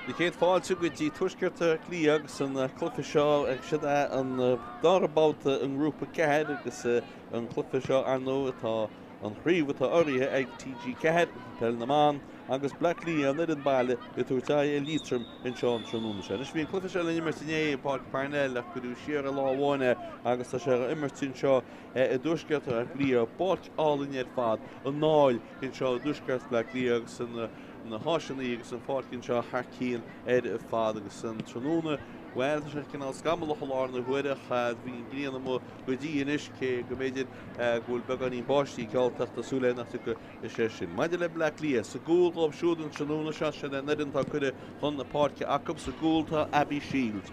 Die chéad fáilte go dtí tuisceirte Cliath san clufa seo ag siad an dar Babhta an grúpa cead agus an clufa seo anó atá an chríomh atá orthe ag TG cead Peil na mBan agus Black Cliath nid an baile go túirtá Liatroim in seo an trónúna sé. Is bhí an clufa seo le immertíné Páirc Parnell ach go dú siar a láháine agus tá sé immertín seo i dúisceirte a Cliath báilt álainne fad an náil in seo dúisceirte Black Cliath agus na háisinaí agus an fáilcinn seo thcíonn a fad agus an trónúna Well, sé cinál scamal choláir na Mhuire bhí gníanana mo go dtí inis cé go méidir ghfuil beganí báistí ceolteach tásúla nach go sé sin. Maidir le Black Cliath sa gúil go siúd an trónúna se sin nidantá chuide chun na páirce acab sa gúilta Abbey Shield.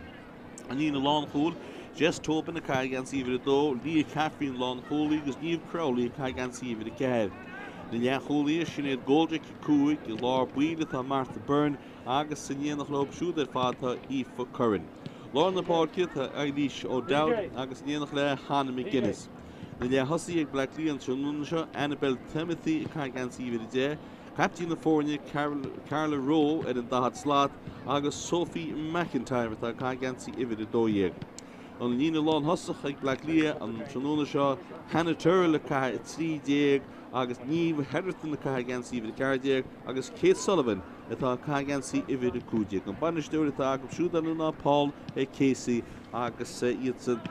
An ína lán chúil, Jess Tobin na cai gan síomhar a dó, Lia Catherine lán chúlaí agus níomh Craobh cai gan síomhar a ceir. Na leachúlaí sin iad Goldraigh Cúig i lár buile tá Martha Byrne agus sa dhéanach lob siúd ar fadtá Aoife Curran. Lár na páirce tá Aill ó Dowd agus dhéanach le Hannah McGuinness. Na leathosaí ag Black Cliath an trónúna seo Annabel Timothy i cai gan síomhar a dé, Captain na fórne Carla Rowe ar an dahad slát agus Sophie McIntyre tá cai gan síomhar a dóiag. An lína lán hosach ag Black Cliath an trónúna seo Hannah Turle le cai trí déag agus níomh Heatherton na cai gan síomhar a ceardéag agus Kate Sullivan atá cai gan síomhar a cúideag. An banisteoir atá agam siúdanúna Paul Casey agus iad san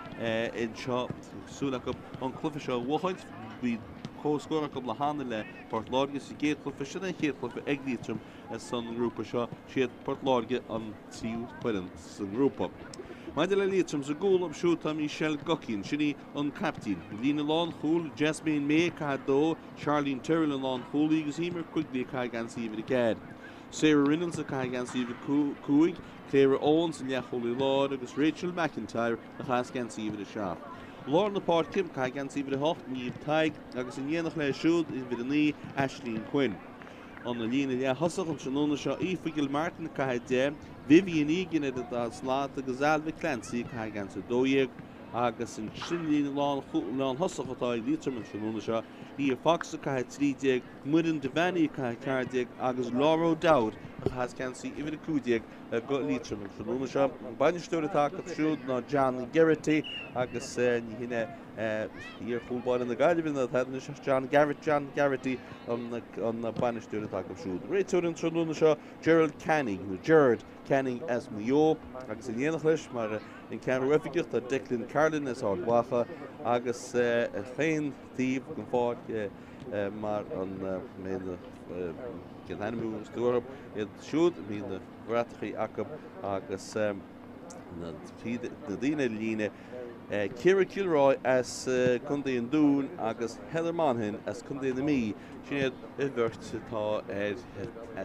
in seo súlacha an clufa seo bhuachaint bhí cóscóra go le hána le Port Láirge sa géad clufa sin a chéad clufa ag Liatroim san grúpa seo siad Port Láirge an tíú puireann san grúpa. Maidir le Liatroim sa gúil am siúta Michelle Gockin sinní an captain. Lína lán chúil Jasmine May cai dó, Charlene Tyrrell an lán chúlaí agus Emer Quigley cai gan síomhar a cead. Sarah Reynolds a cai gan síomhar cúig, Clara Owens an leachúlaí láir agus Rachel McIntyre a chas gan síomhar a seach. Lár na páirce cai gan síomhar a hocht níomh taig agus in dhéanach le siúd is bhí ní Aisling Quinn. An na lína leathosach an trónúna seo Aoife Gilmartin cai dé, Vivian Egan a dá slát agus Alva Clancy cai gan sa dóiag agus an sin lína lán hosach atá ag Liatroim an trónúna seo Lia Fox a cai trí déag, Muireann Devaney cai ceardéag agus Laura Dowd a chas gan síomhar a cúideag go Liatroim an trónúna seo. An banisteoir atá go siúd ná John Garrity agus ní hine íar chúlbáin na gaiilehín a thadna John Garrity an na banisteoir atá go siúd. Réiteoir an trónúna seo Gerald Canning, nó Gerard Canning as Mhuire agus in dhéanach leis mar in ceann rifigeocht a Declan Carlin is á ghlacha agus féin tíomh go fáid mar an ména cin hanimú stúrab iad siúd mí na bhreatachaí acab agus na daoine líne Ciara Kilroy as Cundaí an Dún agus Heather Monaghan as Cundaí na Mí sin iad bhirt tá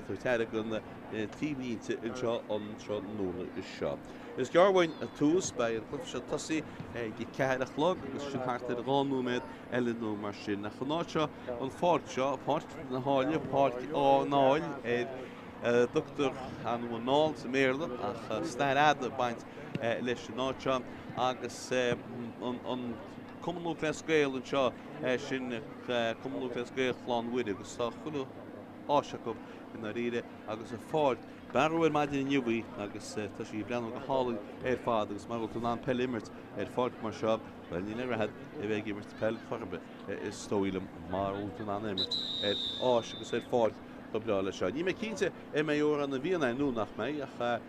tuairteada go na tíomhínte in seo an trónúna is seo. Is gearhhain a tús bei an clufa seo tosaí go cead a chlog agus sin thart a gánúméid eile nó mar sin. Na chanáid seo an fáilt seo páirt na háile páirt á náil Dr. Anú an náil sa méarla ach stair ad a baint leis an náid seo agus an Cumnú Clescéil an seo sin Cumnú Clescéil Chlann Mhuire agus tá chuile áiseach in a riide agus a fáilt Barrow maidir nniuí agus tá sí breanú go hálainn ar fád agus mar bhfuil an Peil immert ar fáilt mar seo well ní never i bheith immert Peil chorbe is stóilm mar últan an immert ar áis agus ar fáilt do bleála seo. Ní mé cínte mé ór an na bhíonna nú nach mé ach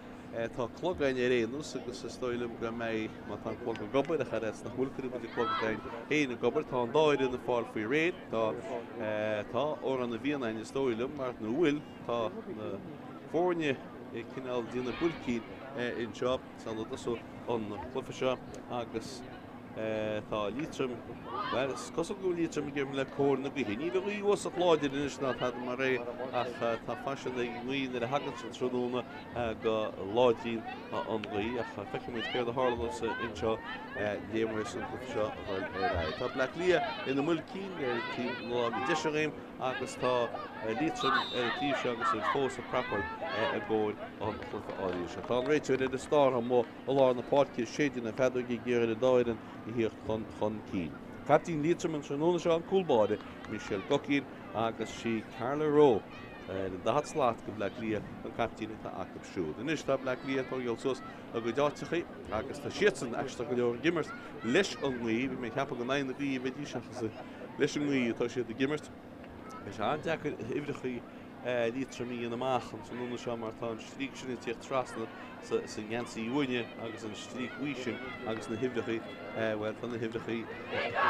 tá clogain ar réanús agus is stoilm go mé má tá clog go gobar a charéis na húlcurú go clogain héana gobar tá an dáir in na fáil faoi réad tá ó an na bhíonna is stoilm mar nó bhfuil tá na fórne cinál dína bulcín in seo san so an clufa seo agus tá Liatroim cosach go Liatroim gim le cór na bhí. Ní bhí os a chláidir inis ná tá mar ré ach tá faisin ag nghaoin ar a hagan san trónúna go láidín an ghaí ach feicimid céir a hálalas in seo léimhar san clufa seo bhil Tá Black Cliath ina mulcín ar tí lá deisiréim agus tá Liatroim tíobh seo agus ar fós a prapar a ggóil an clufa áí seo. Tá an réiteoir ar a stáir an mó a lá na páirce séidir na feidir go ggéir a dáiran i híoch chun cín. Captain Liatroim an trónúna seo an cúlbáide Michelle Gockin agus sí Carla Rowe Dahat slát go Black Lia an captíine tá acab siúd. In istá Black Lia tó Iolsos a go dáitichaí agus tá siatsan extra go leor gimmert leis an mhuí, bhí mé ceappa go 9 í bheití seachas leis an mhuí tá siad a gimmert. Is an deach ifrichaí Liatroim an amach an sanúna seo mar tá an stríc sin tíocht trasna sa gceansaí uine agus an stríc huisin agus na hifrichaí well fan na hifrichaí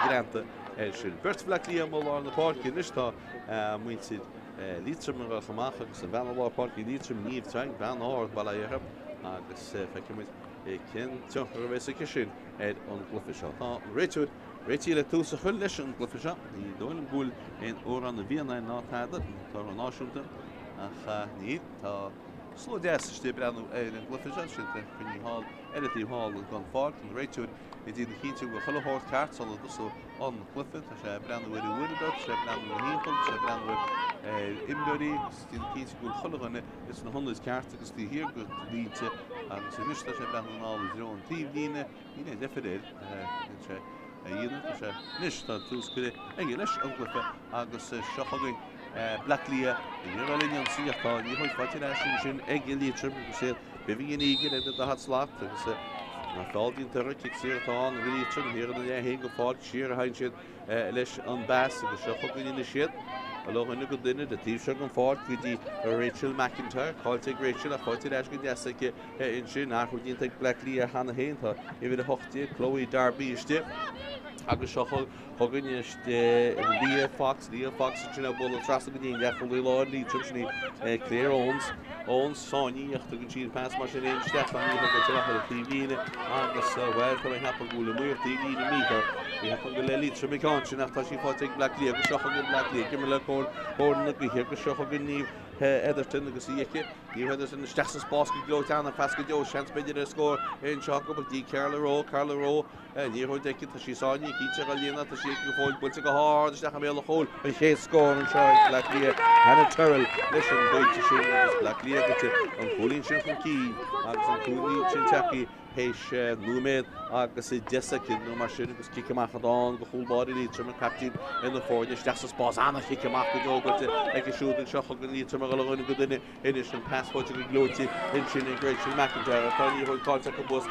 granta sin. Bert Black Lia má lá na páircí in istá muinsid Liatroim ar chamach agus an bhean lá páircí Liatroim níomh teang bhean áir bailá dhéarab agus feicimid cin teochar a bheits a sin an glufa seo. Tá réitúd réití le tús a chuil leis an glufa seo, í dóil an gúil an ór an na bhíanaine nátáda tá an náisiúnta ach ní tá sló deasta breanú an glufa seo sin chuní hall erití hall gan fád an réitúd i dtí na cínte go chuileóir ceart sala so an glufa tá sé breanú ar uiridot, sé breanú ar hímpel, sé breanú imdóí tí na cínte go chuileganna is na hondas ceart agus tí hir go líte agus in istá sé breanú nála drón tíomhlíne ína defidéir sé dhéanamh sé níos tá tús go ige leis an glufa agus seochagaí Black Lia bhfuil an síochtá ní chuid fáilte sin ag Liatroim agus sé bhí an ige le Dahat slát agus na fáildín tuir kick síartá an Liatroim hir an hé go fáil siar a hain siad leis an bás agus seochagaí na siad. Alóhanna go duine de tíh se an fád go dtí Rachel McIntyre, cáilte Rachel a chuirte leis go deasa in sin nachhuiíonnta Black Lia hena héanta i bhí a hochtaí Chloe Darby iste agus seo chuganne Lia Fox sin bol trasa go dtíon deachfuil láir Liatroim sinna Claire Owens sáíochtta go tíon pass mar sin éon Stefan go tuachar a tíhíine agus bhil chu heappa gúla muir tíhíine mícha í heappa go le Liatroim meán sin nachtá sí fáte Black Lia go seocha go Black Lia cimime le cóna go hir go seocha go níomh Editorton agus íice ní heidir san steachsa spás go glóteánna fes go deo seans beidir a scór in seo go dtí Carla Rowe ní chuid deici tá sí sáinní cíte go líana tá sí go fáil builte go háir isteach mé le chóil an ché scór an seo Black Lia hena tuil leis an bhaite sin agus Black Lia go an cholín sin chun cí agus an cúlín sin teací héis numéid agus i deasacin nó mar sin agus cicamach adáin go chúlbáí Liatroim an captín ina fáide steachsa spás anna cicamach go dógailte ag siúdan seocha go Liatroim a go go duine inis an passpóite go glóti in sin in Rachel McIntyre tá ní chuil cáilte go bus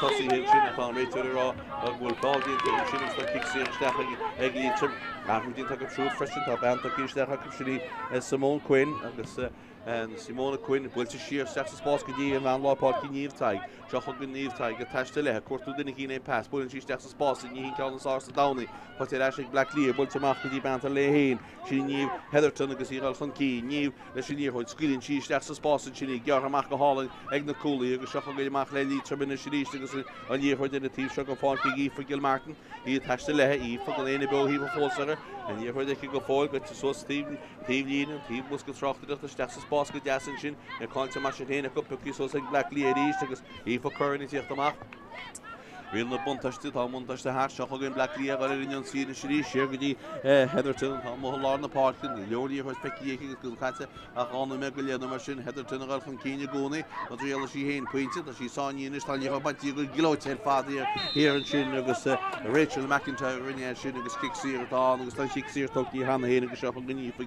tosí hin sin a fan réitirrá a bhfuil fáilíonnta sin sta kick sísteach ag Liatroim nachhuiín go trú freisin tá banta cíisteach go sinní Simone Quinn agus Simona Quinn bhfuilte siar steachsa spás go dtí an bhean lápáircí níomhtaig seocha go níomhtaig go teiste lethe cuairtú duine cína pass builinn sí steachsa spás ní hín ceann sásta dánaí chuirte leis ag Black Lia builteach go dtí banta le héin sin níomh Heatherton agus íáil chun cí níomh leis sin níor chuid scuilinn sí steachsa spás sinna gearramach go hálainn ag na cúlaí agus seocha go amach le Liatroim ina siríiste agus an níorchuid ina tíh seo go fáilcí í fa Gilmartin í teiste lethe í fa go léana beh híh fósara a níorchuid ag go fáil go so tíomhlína tíomh bus go Tráchtaire steachsa spás go deasan sin na cáinte mar sin héna go pucí so ag Black Lia ríist agus í fa chuirní tíochtamach. Riil na buntaiste tá muntaiste háir seocha gin Black Lia gal an sína sirí siar go dtí Heatherton tá mo lá na páircin í leorí chuid feici go chaite a gána me go léana mar sin Heatherton a gal chun cíine gúnaí a dréala sí héin pointe a sí sáíine tá lí bantí go glóiteir fádaí hir an sin agus Rachel McIntyre rinne sin agus kick síirtá agus tá kick síirtóí hena héna go seocha gníí fa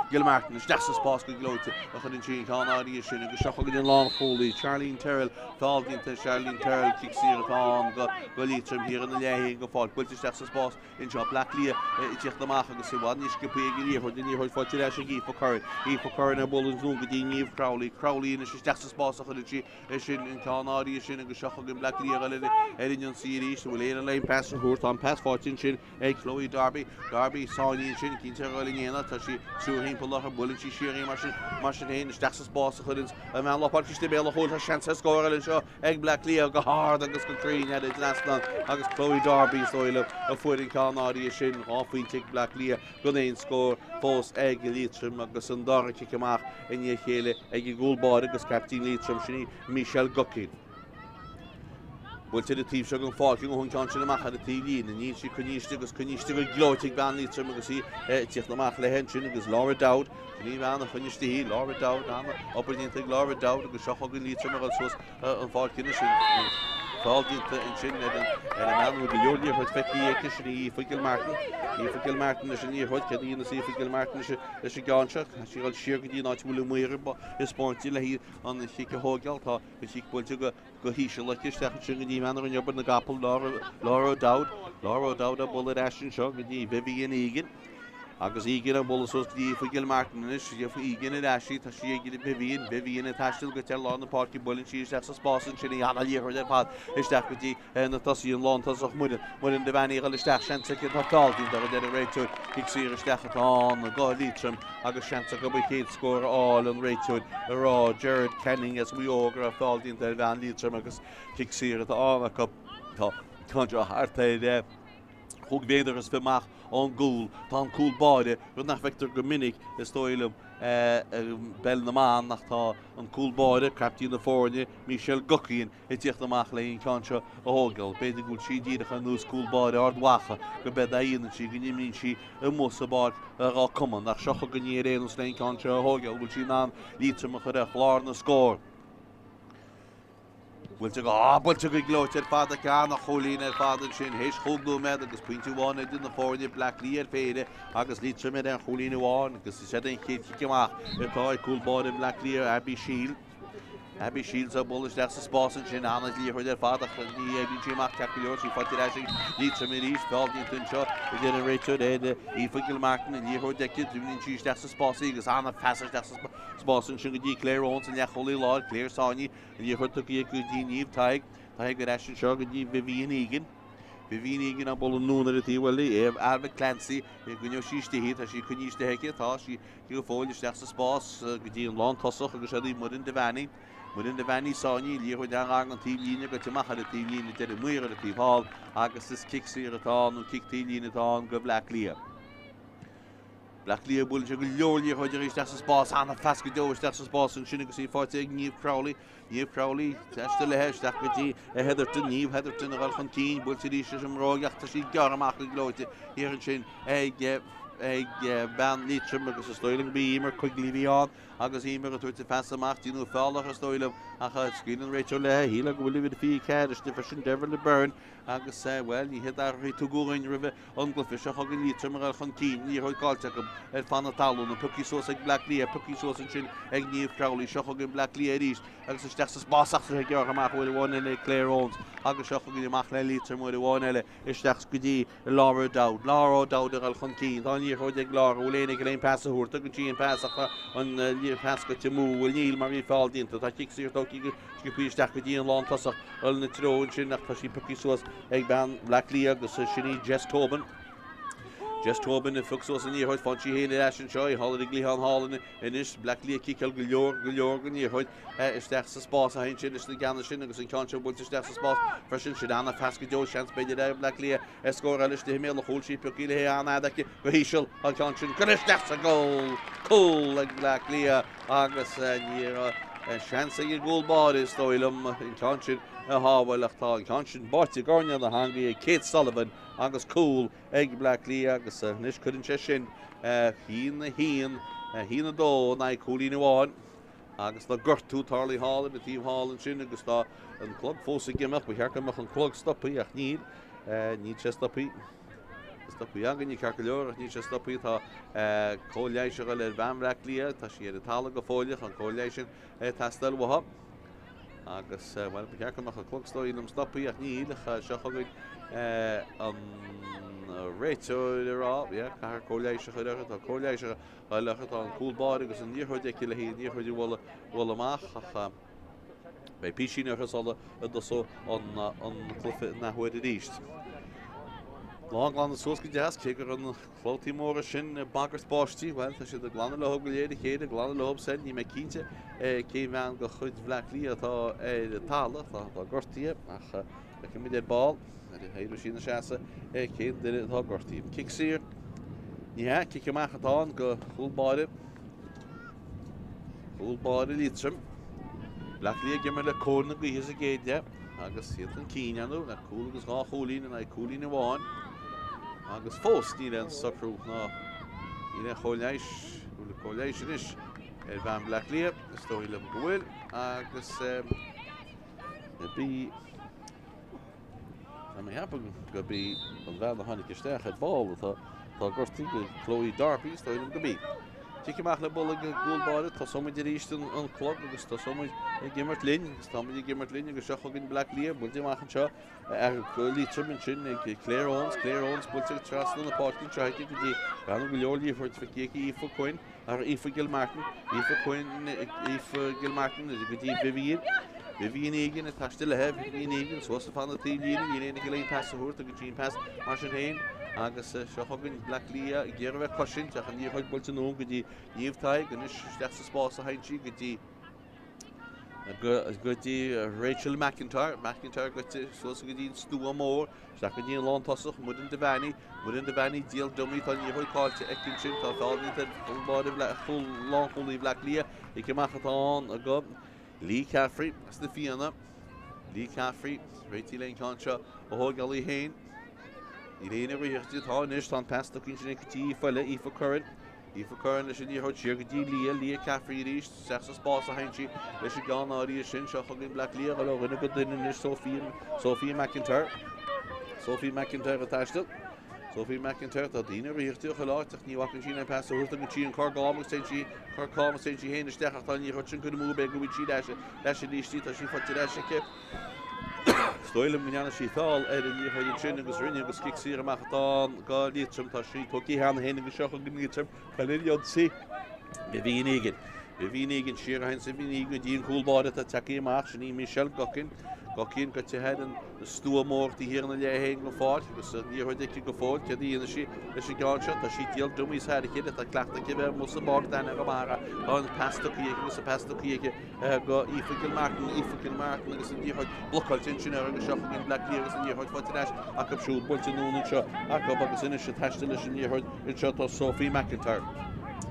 Gilmartin is steachsa spás go glóite a chun sin cánáí sin agus seocha go den lán cholaí Charlene Terrell fáildínta Charlene Terrell kick síirtá go Liatroim hir an léhé go fáil builte steachsa spás in seo Black Lia i tíocht amach agus bhád níos go péige líomh duine chuid fáilte leis í fa chuir na bolún nú go dtí níomh Crowley ina sé steachsa spás a chuidirtí sin in cánáí sin agus seocha gin Black Lia gal an síí bhfuil éana leon pass an thuirt an pass fáitin sin ag Chloe Darby sáiní sin cinnte gáil héana tá sí súhín lech bullin sí sií mar sin héin steachsa spás a chuidins a bhean lápáiste béla chóil seansa scóil seo ag Black Lia go háard agus go trín head Iceland agus Chloe Darby sóile a fuirin cánáí sin áfuointe Black Lia go éon scór fós ag Liatroim agus an dára amach in chéile ag gúlbáir agus captín Liatroim sinní Michelle Guckin. Bhfuilte a tíh se go fáing chun cean sin amach a tílíí na ní si chuníiste agus chuníiste go glóiteigh ban Liatroim agus í tíocht amach le hen sin agus Laura Dowd ní bhena chuiste hí Laura Dowd anna opdínta Laura Dowd agus seocha go Liatroim agus sos an fáilcinine sin fáiltínta in sin an man go leorlíor chuid feici sin í Gilmartin. Í Gilmartin is ní chuid cadína sí Gilmartin is gáseach, sí gáil siar go dtí náid bhfuil Mhuire is Spórtí le hí an chiice hógeal tá go sí bhfuilte go híise le isteach sin go dtí meanar an jobbar na gapal Lára Dowd a bula eisisin seo go dtí Vivian Egan. Agus ígin a bolas os dí fa Gilmartin is ígin a eisi tá sí ígin Vivian a taistil go tear lán na parky bolin sí isteach sa spásin sin í anna líochar de fad isteach go dtí na tasíon lántas ach muirin de bhain ígal isteach seansa go tátáiltín dar a de réitúid hic sír isteach atá na gá Liatroim agus seansa go bh chéad scór áil an réitúid ará Jared Kenning as mhuiógar a fáiltín de bhain Liatroim agus hic sír atá ána tá chuidir hartaid Hug beidir is fimach an gúl, tá an cúl báide, rud nach vector go minic is tóilm bell na man nach tá an cúl báide, captain na fórne, Michel Guckian, tíocht amach le on cánseo a hógal, beidir gúil sí díadach an nús cúl báide ardwacha, go bed a íonan sí, go nímín sí a musa báid rá cuman, nach seocha go níor éanús le on cánseo a hógal, gúil sí ná Liatroim a chuireach lár na scór. Bhfuilte go glóite Fátharta nach cholín fádan sin hééis choglú med agus puinte bháin in na fórne Black Liatroim féide agus Liatroim an cholín bháin agus sé an chéad ciceach atá cúlbáin in Black Liatroim Abby Shields a bullish that's the spásin sin anna líochar Fátharta ní bhín tíach ceapaúir sí fáilte eisi Liatroim a ríis fáiltín seo i dé an réitúid í fa Gilmartin a líochar deicid dúnin sí that's the spásaí agus anna feasar that's the spásin sin go dtí Claireón an lecholí láir Claire Sáinní a líochar tu go dtí níomh taig go eisisin seo go dtí Vivian Egan a bol núnar a tíhfuil Áth Cliath gunneo síiste a sí chuníiste heice tá sí go fáil isteach sa spás go dtí an lán tosach agus a dí murin de bhainní Sáinní líochar deang an tílíne go teachchar a tílíne de Mhuire a tíháil agus is kicksír atá nó kictílíne atá go Black Liatroim. Black Liatroim búil go leorlí chuidir isteach sa spás anna fas go dó isteach sa spás an sinna go sí fáilte ag Níomh Crowley teiste le heisteach go dtí a Heatherton a gáil chun cín búil sí ríiste sem rágeachta sí gearmach go glóite hir an sin ag ban Liatroim agus a stoiling bímar chuig líhíán agus ímar a tuairte fesamach tíú fáilach a stoilm a scrían réitú le híle go bhfuil fi cead is difa sin dever le burn agus well ní hit arthaí tú gúin rih anglafiise chugan Liatroim a chun cín ní chuid gáilte go fanna talún na pucí sós ag Black Liatroim pucí sós an sin ag Níomh Crowley seo chugan Black Liatroim ríist agus is teach sa spásachtar ag gearach bhfuil bháin le Claireón agus seo chugan amach le Liatroim bhfuil bháin eile is teach go dtí Lára Dowd a gáil chun cín tá ní chuid ag Lára bhfuil éananig le passaúirta go dtí an passacha an pesca te mú níl mar bhí fáildínta tá kicksír tóí go píisteach go dtí an lán tasach al na tróin sin nach tá sí pucí suas ag ban Black Liatroim agus sinní Jess Tobin in fuchsós an níorthid fan sí héana eisisin seo i hála glíán hálanna inis Black Liatroim cíceal go leor go níorthid isteach sa spás a hain sin is na gceanna sin agus an cánseo búilte isteach sa spás freisin sin anna fesca dó seans beidir Black Liatroim scór eiles de mé le hólsí peí le anna go híisiil an cáin sin go isteach sa gól cool ag Black Liatroim agus ní seansa i gúlbád is dóilm in cáin sin a hábhaileachtá an cáin sin báirte gáine na hangaí Kate Sullivan agus cool ag Black Liatroim agus níos chuann sé sin hína dó na coolína bháin agus le gortú tarlaí hála na tíomh hálan sin agus tá an clog fósa gimeach bu chearcamach an clog stoppaí ach ní sé stoppaí agan ní cearca leor ach ní sé stoppaí tá cóléise go le bhean Black Liatroim tá sí ar talla go fóileach an cóléis sin tastal bhtha agus bhfuil bu chearcamach an clogstóí am stoppaí ach ní le seochaid an réitúid ará car cóléise chuidecha tá cóléise lecha tá an cúlbáid agus an níorthid le hí níorthid bhfuil amach ach bei písíine chusála a dosó an clufa nahuiid a ríist. Láán sós go deas ché gur an chlótaí móra sin bagur spáistí bhil tá si a glána le go léad chéad a glána lehab san ní me cínte cé bhean go chuid Black Liatroim atá talla tá gortaí ach mé dé ball héidir sína seasa cé tá gortaí. Kicksír ní cice maichatáin go chúlbáide Liatroim Black Liatroim gimar le cóna go híos a géide agus siad an cíineanú na cúla agus gá cholína na cúlína bháin agus fós ní an socrú ná í choléis is bhean Black Liatroim is tóí le go bhfuil agus bí Domhnaigh happen go be an bhean na hánig isteach at ball tá gortí go Chloe Darby stoilm go bí. Tíach le bol go gúlbáide tá somid ríiste an clog agus tá somid gimmert lin, gus tá gimmert lin agus seach gin Black Lia bulte machchan seo go Liatroim sin ag Cléireáns bulte trasna na pácin treide go dtí gan go leorlíí fuirt fa céici Aoife Coin ar Aoife Gilmartin Aoife Gilmartin go dtí Vivian Egan a taiste lethe Vivian Egan so sa fan na tílíine dhéana go léon pass a thuirt a go dtíon pass mar sin héin agus seogann Black Lia i ggéar bheith cosint ach an níorthaid builte nó go dtí níomhtaid gan is steach sa spás a haintí go dtí Rachel McIntyre go dtí so go dtíon stú mór seach go dtíon lán tosach mudan de bhaine díal domí tá níorthaid cáilte ecinn sin tá fáilíte full lán chulaí Black Lia i cemachchatán a go Lee Caffrey as the Fianna Lee Caffrey réití leon cánseo ó thógálaí héin I léana bhíochtí tá níos tá pass do cinn sin tí foiile Aoife Curran leis sin níorthaid siar go dtí Lee Caffrey ríist seach sa spás a haintí leis gan áirí sin seo chugann Black Lia go le rinne go duine níos Sophie McIntyre a taiste Sophie McIntyre tá daoine bhíochtí go láiteach níhacann sin pass a thuirta go tí an cargámas sé héana isteach tá níorthaid sin go mú be go bhí tí leis líistí tá sí fatte leis ce Stoilm miniana sí fáil an níorthaid sin agus rinne agus cic siar amachchatán go Liatroim tá sí tóí hána héana go seach go Liatroim chailiad sí Vivian Egan siar hain sa bhíon go dtíon cúlbáide a takeí amach sin í Michelle Gocin go te head an stúa mórt í hiarna le héin go fáil agus níorthaid ici go fáil ce dtíana sí leis gáinse tá sí díal dumí headicide a cleachta ci bheith mu sa bág daine go mara an pastaí agus a pastaí go Aoife Gilmartin agus an díorthaid blocail sin agus seachginn Black Lia agus an díorthaid fáilte a go siúd builte nóna seo agus ina se teiste leis an díorthaid in seo tá Sophie McIntyre.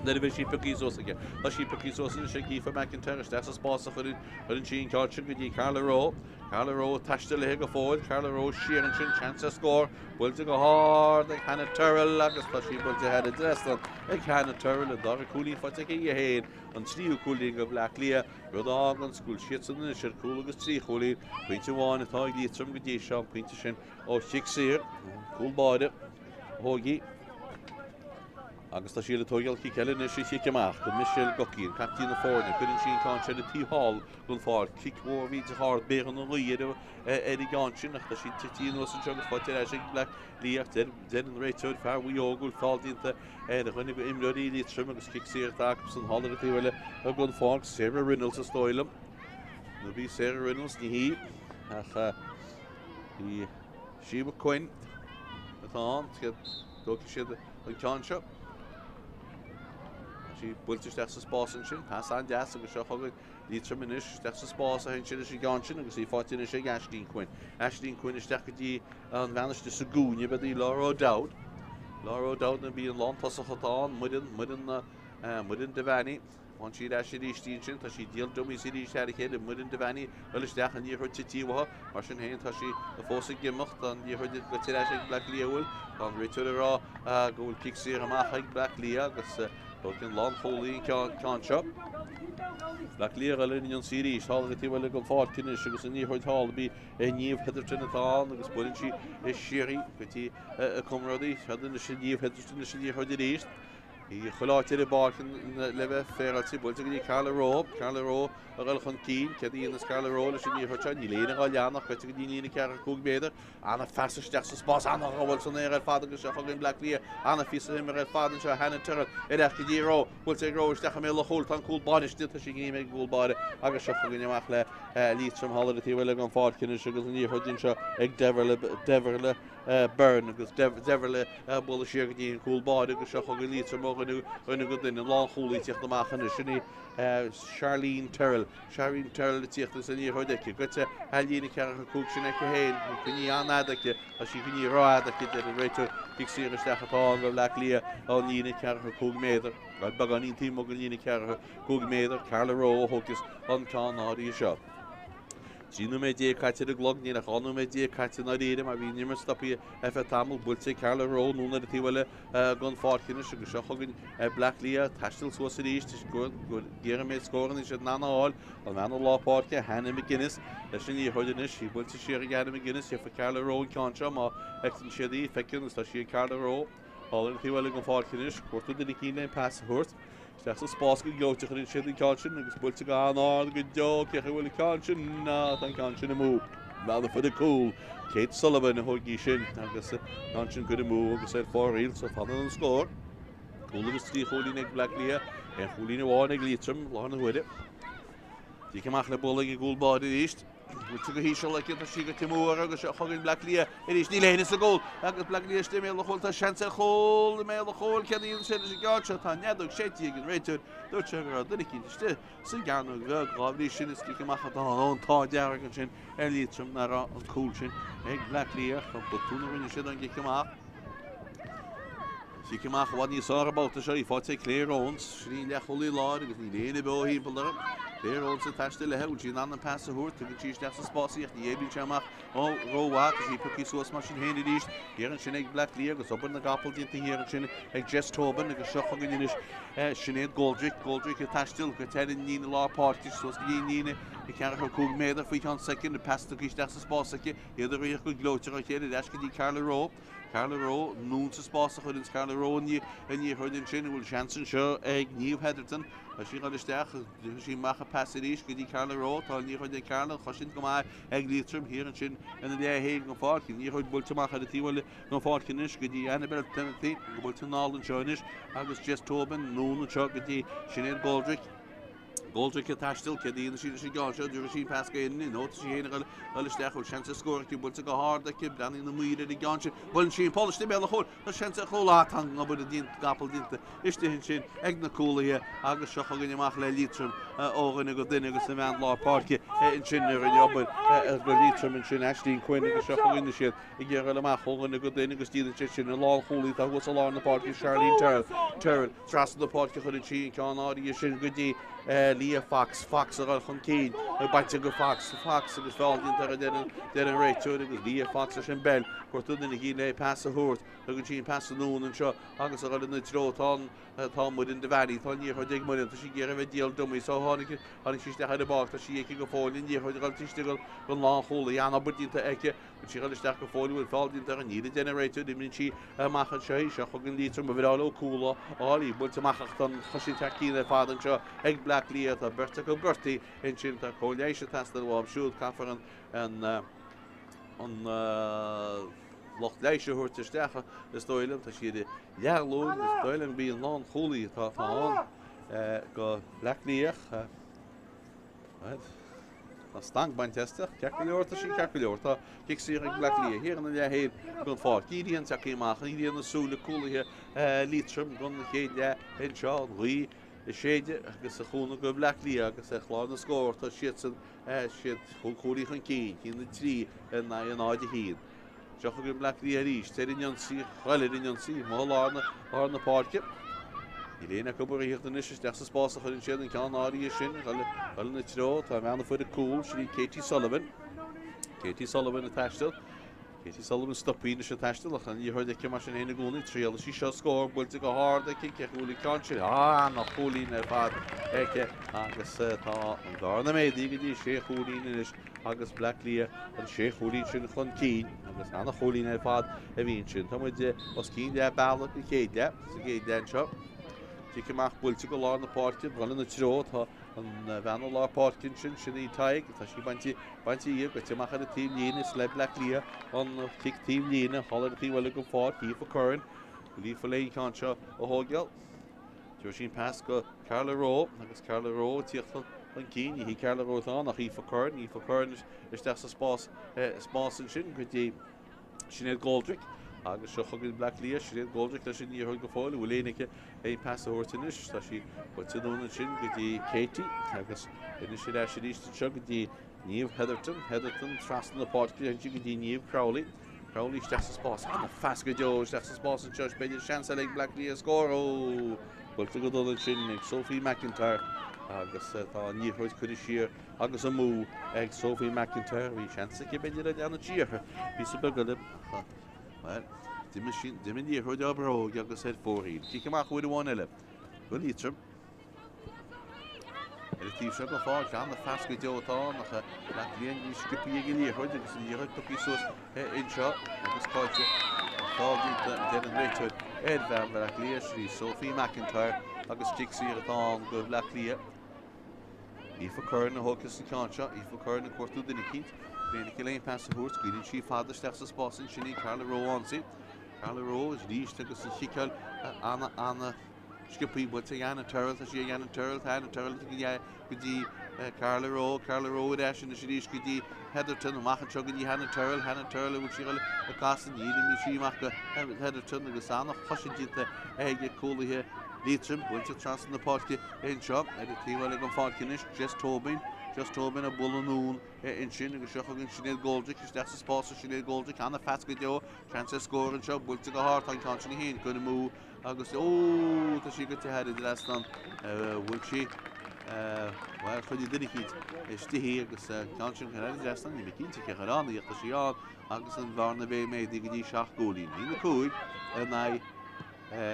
There is sheep cookies also again. The sheep cookies also in shaky for McIntyre. That's a spot for the Jean Carlton with the Carla Rowe touched the leg of forward. Carla Rowe sheer and chin chance to score. Will to go hard. They can a turtle. Like a she will to head a dress on. They can a turtle and dog cooling for taking your head. And Steve cooling of Black Lia. Your dog on school shits and the shirt cool as three cooling. Point one at all. Get some good shop. Point to shin. Oh, chicks here. Cool body. Hoagie. Agus tá síle tógeal cí ceile na sí amach go Michelle Gocin, captain na fórne, chuann sin cáinse le tí hall gon fáil, cic mór ví de hard bégan na ruiad i gáinsin nach tá sí tití nó san segus fáte leis Black Lia den an réiteúd fear bhí ógúil fáiltínta na chuinnig go imreí Liatroim agus cic siartach san hallar a tíhile a gon fáil Sarah Reynolds a stoilm. No bhí Sarah Reynolds ní hí ach hí Siobha Coin atá tóci siad an cáinse. Sí builte steach sa spás an sin, pas an deas agus seo chugad Liatroim inis steach sa spás a hen sin is gan sin agus í fáitina sé Aill Quinn. Aill Quinn is steach go dtí an bheaniste sa gúne be í Laura O'Dowd. Laura O'Dowd na bí an lán tasachatán mudan de bhaine. An siad eisi ríistín sin, tá sí díal dumí sí ríis headichéad a mudan de bhaine bhfuil isteach an níorthaid tíomhatha mar sin héin tá sí a fósa gimocht an níorthaid go tíir eisi Black Lia bhfuil an réiteúd rá go bhfuil cic siar amach ag Black Lia agus Tolkien Long Holy can shop. Black Lia in yon series hall the table go far finish agus ní hoid hall be a níomh headertin atá agus buin si is sherry gotí a comradi hadin na níomh headertin na ní hoid réist. Í choláte de barkin leve feralti builte go Carla Rowe a gal chun cín cedí na Carla Rowe leis ní hoid ní léna gáileannach go díine cear cúg béidir anna festisteach sa spás anna bhil san éir fáda go seachagin Black Lia anna fi him ar fádan se hena turil ireach go díró bhil sé gróisteach mé le hol tan cúl báiste tá sé gníime gúlbáide agus seachagin amach le Liatroim hall a tíhfuil an fácin agus ní hoidin seo ag deverle burn agus deverle bula siar go dtíon cúlbáide agus seachagin Liatroim rinne go duine lá choúlaí tíocht amachchan sinna Charlene Terrell le tíochtta san ní hoideice gote helína cear cúg sinna go héin chuní anadacha a sí chuní ráadacha de an réiteú ag siiristeachatá go Black Lia á lína cear cúg méidir ag bag an tímo go lína cear cúg méidir Carla Rowe thugus an cá áí seo. Gino me dé caite a glog ní a chaú me dé caite na réire a bhí nimmer stoppi tamil bulte Carla Row núna a tíhile gon fácinine se go seo chugann Black Lia tastal so sa ríist go ggéar mé scóran is nááil an mena lápáce Hannah McGuinness leis sin í chuidirne sí bulte si Hannah McGuinness fa Carla Row cáse má etan siadí fecinn tá si Carla Row áir tíhile gon fácinine cuatú de cíine pass thuirt Steach sa spás go geoteach in siad cáin agus bulte go anáil go deo cecha bhfuil cáin ná an cáin na mú. Well for the cool Kate Sullivan hogi sin agus cáin go mú agus fáil sa fan an scór. Cool agus trí cholínig Black Lia cholína bháinnig Liatroim lána Mhuire. Tí amach le bola i gúlbáid ríist. Bute go hísio le a si go timúir agus chugann Black Lia is ní léna sa gól agus Black Lia mé leholta seansa chól mé le chól ceíon sé gáte tá neadach sétí an réitúir dúirte gur duna cíniste san ganú gáhlí sin is amach an tá dear an sin Liatroim na an cool sin ag Black Lia chu butúna rinne si an giceach. Si amach bhhaid ní sábáta se í fáte Cléirons srí le cholí láir agus ní léana bhí bal Cléirons sa taiste le heil sin an pass thuirt go tí de sa spáíocht ní éblin seach ó róhá í puí suas mar sin héna ríist Géaran sin ag Black Lia agus oban na gapal dínta héan sin ag Jess Tobin agus seochagan sinnéad Goldrick a taistil go tean nína lápáirtis sos go níine I cear chu cúg méidir faoi an second na pasta ís de sa spásacha iadidir rioch go glótear a chéad eis go dtí Carla Row. Carla Row nún sa spása chuid ins Carla Row ní chuidn sin bhfuil seansan seo ag níomh Heatherton a sí chuisteach sí macha passaríis go dtí Carla Row tá ní chuid Carla chosin go ag Liatroim hir an sin ina léhé go fácin ní chuid bulteach a tíhile go fácinis go dtí Annabel Timothy go bhfuil nálan seois agus Jess Tobin nún seo go dtí sinnéad Goldrick a taistil cedíon sí gáise dúra sí pasca in nó sí héana leisteach chuil seansa scóirtí bulte go háda cib daí na Mhuire i gáse bhil sin póiste be chóil na seansa cholátang nó bud a dín gapal dínta istíhinn sin ag na cólathe agus seo chugann amach le Liatroim óganna go duine agus na bhean lápáce in sin ar an jobbal go Liatroim in sin eistín chuine agus seo chuganna siad I ggéar amach óganna go duine agus tíad sin na lá cholí tá go lá na páce Charlene Terrell tras na páce chuin sí ceán áí sin go dtí Lia Fox ar chun cín baite go Fox agus fáiltín tar den an réitúir agus Lia Fox sin bell chuirtúna na híine pass a thuirt agus sin pass nún an seo agus a na trótá támud in de bhí tá ní chuid mar tá sí ggéar bheith díal dumí so tháinig síiste head bach tá sí go fáilín ní chuid galtíiste go lá chola anna budínta aice sí galteach go fáilúil fáiltín ar an níad generatú i minn si machchan sé se chugann Liatroim a bhrála coolla áí builte machach an chosí teína fádan seo ag Black Lia a Babhta go burtaí in sin tá choléise testal bháb siúd caafar an locht leise thuirteistecha is dóilem tá siad learlún is dóilem bí an lán cholí tá an go Black Lia Tá stangbain testeach ceir leorta sin ceir leorta cic sí ag Black Lia hir an le héad gon fá íon teachíach íon nasúla coolathe Liatroim gon chéad le in seo rí séide agus a chúna go Black Lia agus a chláán na scóir tá siad siad choíí chun cín hí na trí an áide híad. Seach go Black Lia ríis té sí chuile in sí má lána na páce. I léana go íochtta is de sa spása chuinn siad an ceán áí sin chuil na tró tá mena fuid a cool sí Katie Sullivan a taistil. Katie Sullivan stopína se taistil a chan íhuiid aici mar sin héna gúna tríal sí seo scór builte go háda cince chuúlaí cáin nach cholín ar fad aice agus tá an dána méidí go dtí sé cholín is agus Black Lia an sé cholín sin chun cín agus anna cholín ar fad a bhíon sin Tá muid os cín de bailach na chéide sa céad seo. Tí amach builte go lá na páce bhna na tró tá an bheanna lápácin sin í taig tá sí baintí íag go teach a tím líana is le Black Lia an tic tím líana hallar a tíhile go fád hí a chuann lí fa léon cáin seo a thógeal. Dúir sin pass go Carla Row agus Carla Row tíochtta an cín hí Carla Row tá nach í fa chuann is de sa spásan sin go dtí sinnéad Goldrick agus seo chugann Black Lia sinnéad Goldrick lei sin níorthaid go fáil bhfuil léanaige é pass a thuirtanis tá sí buúna sin go dtí Katie agus ina si leis ríiste seo go dtí níomh Heatherton trastan na páce an si go dtí níomh Crowley de sa spás anna fas go deo de sa spás an seo beidir seansa le Black Lia scór ó builte go dul sin ag Sophie McIntyre agus tá níorthid chuidir siar agus a mú ag Sophie McIntyre bhí seansa go beidir a deanna tíortha bhí sa begalim Dim níorthid a bróg agus head fórín. Tí amach chuid bháin eile go Liatroim. Tí se go fáil gan na fesca deotá nach líon ní scipaí ag níorthid agus an níorthid tuí sos inseo agus cáilte fáil an réiteid bhean Áth Cliath sí Sophie McIntyre agus Dixie atá go Áth Cliath. Ífa chuir na hógus na cánseo, ífa chuir na cuartú duine cínt, rénig léon pas a thuairt, gúidann sí fadasteach sa spásin sinní Craobh ansaí. Craobh is ríist agus an sicail anna scipaí builte Anna Turl, a sí Anna Turl go dtí Craobh eisiau na sí ríist go dtí Heatherton amachchan seo go dtí Anna Turl a bhfuil síáil a casan íidir mí síach go Heatherton agus anna choisiidíta ige cólathe Liatroim, bhfuilte tras na páirce in seo, ag tíhil ag an fácinis, just tóbin a bulanún in sin agus seochagann Sinead Goldrick, is deas sa spása Sinead Goldrick, anna fesca deo, chance a scór an seo, bhfuilte go háart an cáin sin hén, gona mú agus tá sí go tehad idir astan bhfuil sí chuidí duine cínt istihí agus cáin sin chuid idir astan, ní cinnte cecharán íochta sí an agus an bharna bé méid go dtí 7 gólín. Ní na cúig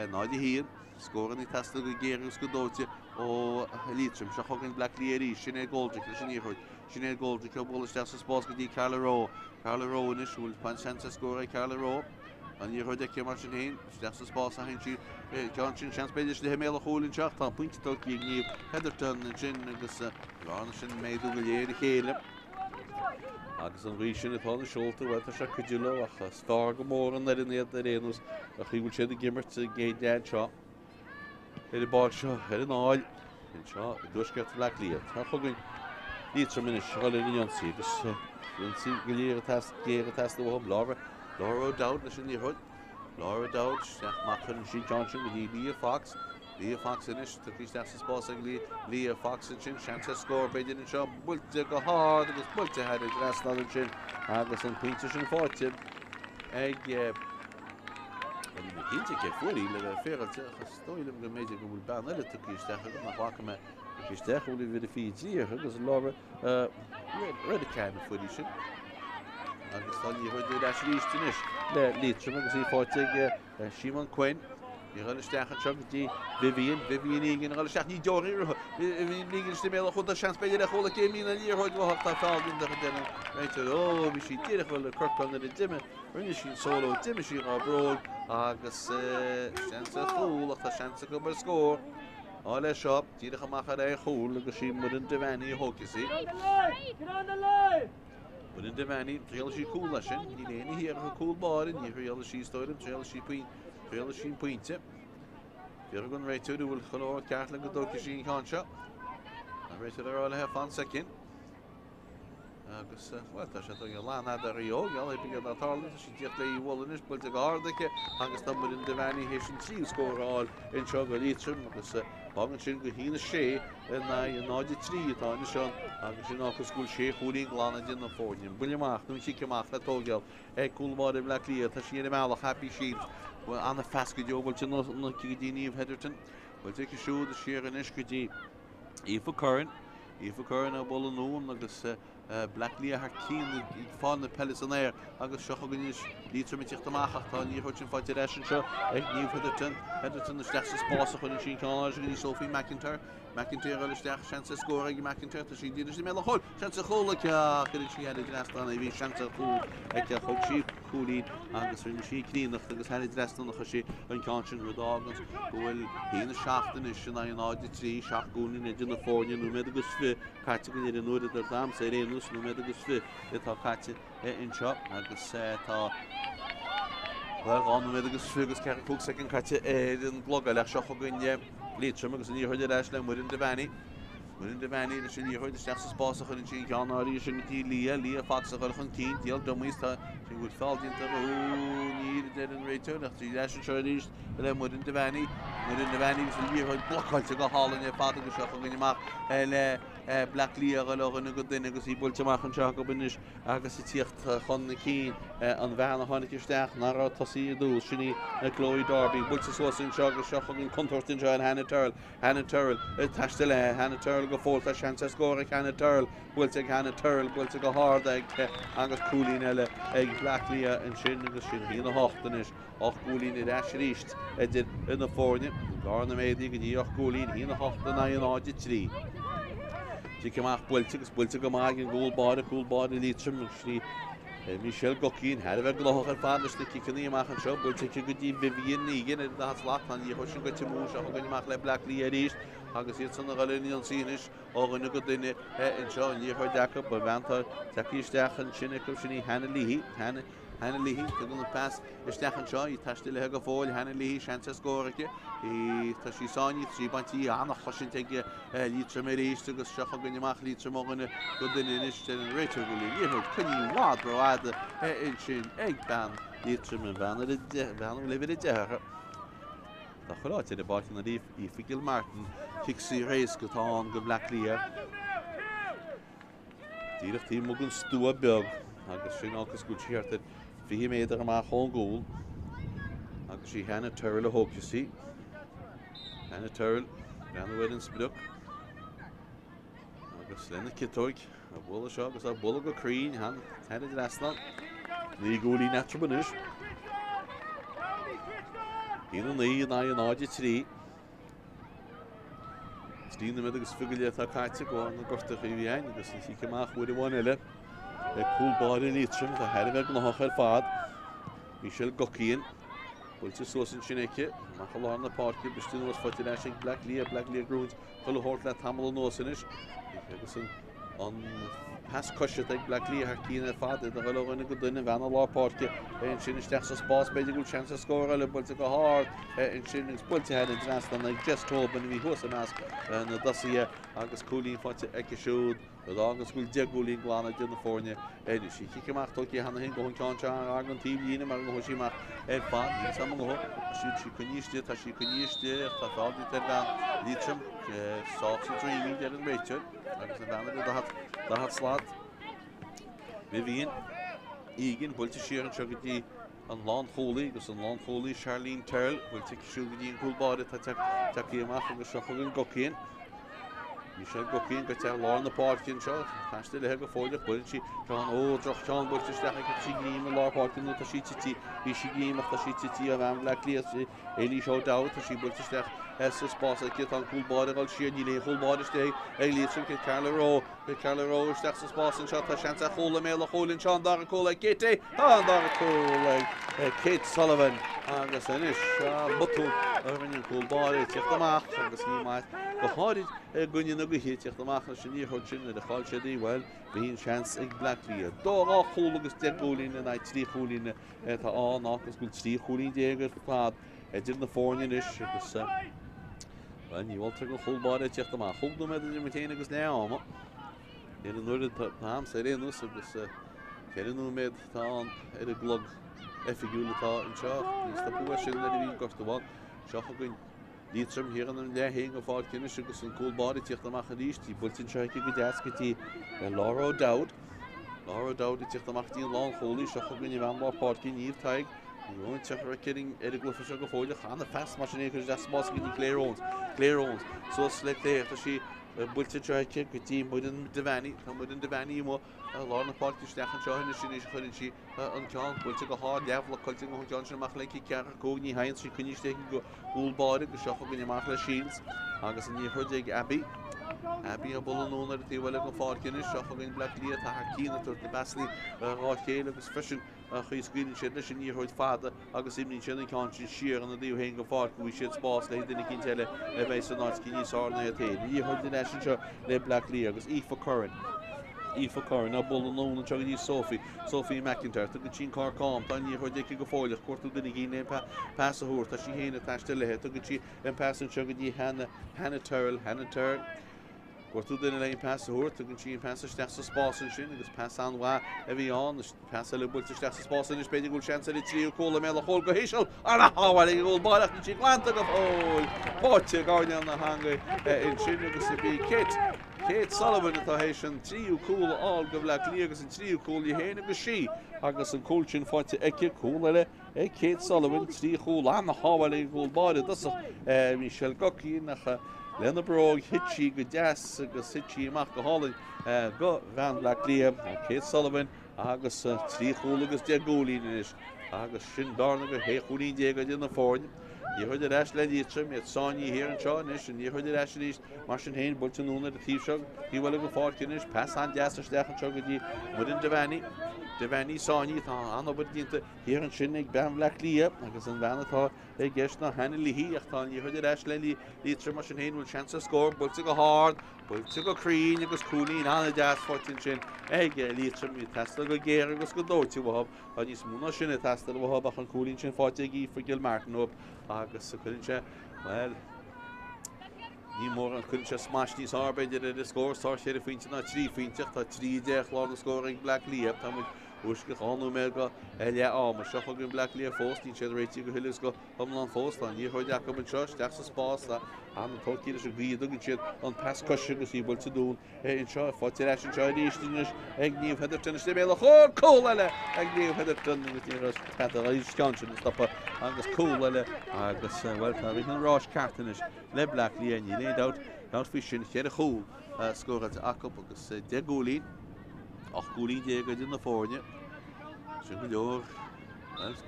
náid híon, scóran í testa go géirgus go dóite ó Liatroim, se chugann Áth Cliath Sinead Goldrick leis an íorthid. Sinead Goldrick ó bolaiste sa spás go dtí Craobh. Craobh inis bhfuil pansanta scóra Craobh. An íorthid ag mar sin héin, steach sa spás a hain sí John sin seans beidir le méile chólinn seach tá pointtal í gníomh Heatherton an sin agus rána sin méadú go léir chéile. Agus an rí sin atá na seolta bhailta se chuidirle achas fear go mór an iad a réanús a chuí bhfuil siad a gimmert a géad dead seo. Idir báil seo ar an áil in seo i dúisceart Áth Cliath. Tá chugann Liatroim inis seáil in Ionsaí agus go léir a testa bhm Laura O'Dowd leis an níorthid. Laura O'Dowd seach machchan an sí Johnson go dtí Leah Fox. Leah Fox inis tuí steach sa spás ag Leah Fox an sin seansa scór beidir an seo builte go hád agus builte head ag rastal an sin agus an puinte sin fáte ag Inte ke fuori le ferralte gestoilen go méidir go bhfuil ban eile tuí steach go nach hacha me steach bhfuil vi fiíir agus Laura redicáin fuí sin. Agus tá í chuid leis ríistenis le Liatroim agus í fáte Simon Quinn. Ní rinne steach an seo go dtí Vivian igen rinne steach ní deorí hín lígin sti méile chun a seans beidir a chola céimí na níorthid bhach tá fáginn de denna réitir bhí sí tíireach bhfuil le Kirkpan a dimme rinne sin solo dimme sí á bróg agus seansa chúil ach tá seansa go bar scór. Á le seo tíireach amach a chúil agus sí mud an Domhnaigh hócasí. Mud an Domhnaigh tríal sí cúil lei sin, ní léana híar a cúil báin, ní réal sí stoirim, tríal sí pointe. Bhíar gon réitiú bhfuil choláir ceart le go dócha sí cánseo. An réitiú ar áilethe fan secin. Agus tá sé go lánad a rió, geall be an atála sí tíocht le bholanis builte go hádacha agus tá mud an Domhnaigh hééis sin tríú scóráil in seo go Liatroim agus bagan sin go hína sé na náide trí atá na seán agus sin áchas gúil sé chuúlín glána din na fóin. Buile amach nó si amach le tógeal ag cúlmáid im Áth Cliath tá sí meach happy sheet anna fesca deobhil sin na daoine Heatherton. Bhfuil te siúd a siar an isca dtí Ífa Curran a bol anún agus Áth Cliath cín fáin na Peil an air agus seochagann Liatroim tíocht amachach tá níorthid sin fáilte éis an seo ag níomh Heatherton na steach sa spása chun sin cáin go dtí Sophie McIntyre eile steach seansa scór ag McIntyre tá sí díidir sí méile choil seansa chola chuidir sí heidir dreastan a bhí seansa chúil ag chug sí cúlín agus rinne sí clínacht agus heidir dreastan nach sí an cáin sin rudágans bhfuil hína seachtain is sin an áide trí seach gúnin idir na fóin nó méid agus fi caite go idir nuair ar dam sé réanús nó méid agus fi tá caite in seo agus tá gáin méid agus fi agus cear cúg secin caite an blogga leis seo chugann Liatroim agus an íorthid leis le Mhuire an Domhnaigh. Mhuire an Domhnaigh leis an íorthid steach sa spása chun sin ceannaí sin go dtí Leah Fox a chuil chun cín díal Domhnaigh tá sin bhfuil fáiltínta ní de an réiteú nach tí leis an seo ríist le Mhuire an Domhnaigh. Mhuire an Domhnaigh gus an íorthid blocáilte go hálainn fád agus seo chugann amach le Black Lear alógan go duine agus í builte machchan seo go bunis agus i tíocht chun na cín an bheanna tháinig isteach nárá tasí dúil sinní na Chloe Darby builte suasin seo agus seo an contortin seo an Hannah Turl taiste le Hannah Turl go fólta seansa scóra Hannah Turl builte Hannah Turl builte go hard agus cúlín eile ag Black Lear an sin agus sin hína hochtan is och cúlín i eis ríist idir ina fórne garna médaí go dtí och cúlín hína hochtan na an áide trí. Tí cumach builte go maith an gúlbád i Liatroim sí Michelle Gocín head a bheith glochar fádas na cicaní amachchan seo builte go dtí Vivian Nígan ar dás látan í chusin go timú seo go amach le Black Lear ríist agus iad sanna galíní an sínis áganna go duine in seo an líor decha ba bheanta takeísteach an sinna go sinní Hannah Leahy to go pass isteach seo í taiste le go fáil Hannah Leahy seansa scóracha í tá sí sáinní trí bantí annach chosin teige Liatroim éis agus seo go amach Liatroim áganna go duine iste an réitir go líon chuní lád roiáda in sin mBan Liatroim an bheanna le i decha. Tá choláte de báin na ríomh í Gil Martin fixí rééis go tá go Black Lear. Díreach tí mo gon stúa beag agus sin agus go tíartar fi méidir amach chun gúil agus sí Hannah Turl a hócasí. Hannah Turl bheanna bhfuil an sbruch agus lena citóig a bula seo agus a bula go crín Hannah Drasna ní gúlí Liatroim is. Hína ní an áide trí. Stína mid agus fugaile tá caiite go na gortach i bhíon agus sí cumach bhuiir bháin eile cúlbád i Liatroim tá head a bheith glochar fad Michelle Gocín builte suasin sin aice nach lá na páirce bistún was foiite leis ag Black Lear grúns chuil hort le tamil an nósanis agus an pas cosisiid ag Black Lear cína fad a bhfuilganna go duine bheanna lá páirce in sin isteach sa spás beidir go seansa scóra le builte go hard in sin builte head in Draslan ag just tóban bhí thuasa meas na dosaí agus cúlín fáte aice siúd agus gúil deagúlín glána de na fórne éidir sí cicamach tóí hena hin go chun teán an tíb lína mar go síach fad ní sam go sí chuníiste tá sí chuníiste tá fáí gan Liatroim sáí dreamí de an réiteir agus na bhena dá slád Vivian ígin builte siar an seo go dtí an lán cholaí agus an lán cholaí Charlene Turl builte siú go dtí an cúlbáide takeí amach agus seo chugann Gocín. Michelle Gocín go teach lá na páircin seo taiste le go fáideach buill si Chlann droch teán builte steach go sí gníim an lápáircin nó tá sí tití bhí sí gníimach tá sí tití a bhean Black Lear Éilí seo dá tá sí builte steach sa spás aici an cúlbáide gáil siad ní le chulbáide iste ag Liatroim go Craobh isteach sa spás an seo tá seansa chola mé a cholinn seo an dar a cóla Kate an dar a cóla Kate Sullivan agus inis butú ar an cúlbáide tíocht amach agus ní maith go háid gunne na go hí tíocht amach sin ní chuid sin a cháil séí bhfuil bhíon seans ag Black Lear. Dó á chola agus de gólín na trí cholín tá an agus gúil trí cholín dégur fad idir na fórne is agus níhiltar go chulbáide tíocht amach chulú me téine agus leáma. Ní an nuair tám sé réanús agus ceanú méid tá ar a glog effigiúlatá an seo níos tá bua sin le bhíon gostaháin seo chuin Liatroim hir an lehéin go fáil cinine agus an cúlbáide tíocht amach a ríist í builtin seo go deascatí Laura Dowd i tíocht amach tíí an lán cholaí seo chuin i bhean lápáircí níomh taig Níon teachar kidding glufa se go fóide chana fast mar sin égus de smás gin Cléirons so le léir tá sí builte treice go tí mudan devani mo lá na páirtí stechan seo sin is chuinn si an ceán builte go há leafla coilte go John semach le cear cóní hain sí chuníiste go úlbáide go seocha gin amach le síls agus an níhuiig Abby a bolúnar a tíhile go fácinine seocha gin Black Lear tá cína tuair na beslí ráchéile agus frisin chuí scrín sin sin níhuiid fada agus imní sinna ceán sin siar an dtíú hé go fá go bhí siad spás le duna cin teile le bhééis san náid cí níosána a té. Níhuiid in sin seo le Black Lear agus Aoife Curran a bol an an teag dí Sophie McIntyre tu go tín cáám tá níhuiid ag go fáileach cuatú duna gine passaúir tá sí héna taiste lethe tu go tí an passan teag dí Hannah Turl Cuatú duine le passaúir tu gon tí passa steach sa spásan sin agus pass anhá a bhí an passa le builte steach sa spásan is beidir gúil seansa i tríú cóla mé a chóil go héisiil ar na háhail ag gúil bailach na tí Glanta go fóil páte gáine an na hanga in sin agus a bhí Kate Kate Sullivan atá hééis an tríú cúla áil go bhfuil Cliath agus an tríú cúla i héana agus sí agus an cúil sin fáilte aici cúla le Kate Sullivan trí cúla an na hábhail é cúil báide das Michelle Goki nach Lena Brog hití go deas agus hití amach go hálainn go bhean le Cliath Kate Sullivan agus trí cúla agus de gólín is agus sin darna go héchúlín dé go dna fáin. Ní chuid eis le Liatroim iad sáinní hir an seo is ní chuid eis níos mar sin héin bulte núna a tíseach ní bhfuil go fácin is pas an deas dechan seo go dtí mu in Devani sáinní tá anbud dínta hir an sin ag ben le Cliath agus an bhenatá é gceist na hena lihí ach tá ní chuid eis le Liatroim mar sin héin bhfuil chance scór bulte go hard bulte go crín agus cúlín anna deas fátin sin ag Liatroim í testa go géir agus go dóirtí bhab a níos múna sinna testa bhab ach an cúlín sin fáte í for Gil Martin op agus chuinse well ní mór an chuinse smash níos arbeidir a scór tá sé a faointe na trí faointeach tá trí deach lá na scór ag Black Cliath tá Uisce cháú mé go le áma seo gon Black Cliath fós ní sé réití go thuilis go thomlan fósla ní chuid deach go seo deach sa spásta an tócíide se bhíad agus siad an pas cosise agus í bhfuil dún in seo fáte leis an seo ríistíis ag níomh heidirtain is béle chóir cóile ag níomh heidirtain agus scansin stoppa agus cóile agus bhfuil tá bhí an rás cartanis le Black Cliath ní léad fi sin chéad a chúl scóráilte acap agus de gólín ach gólín dé go dna fórne sin go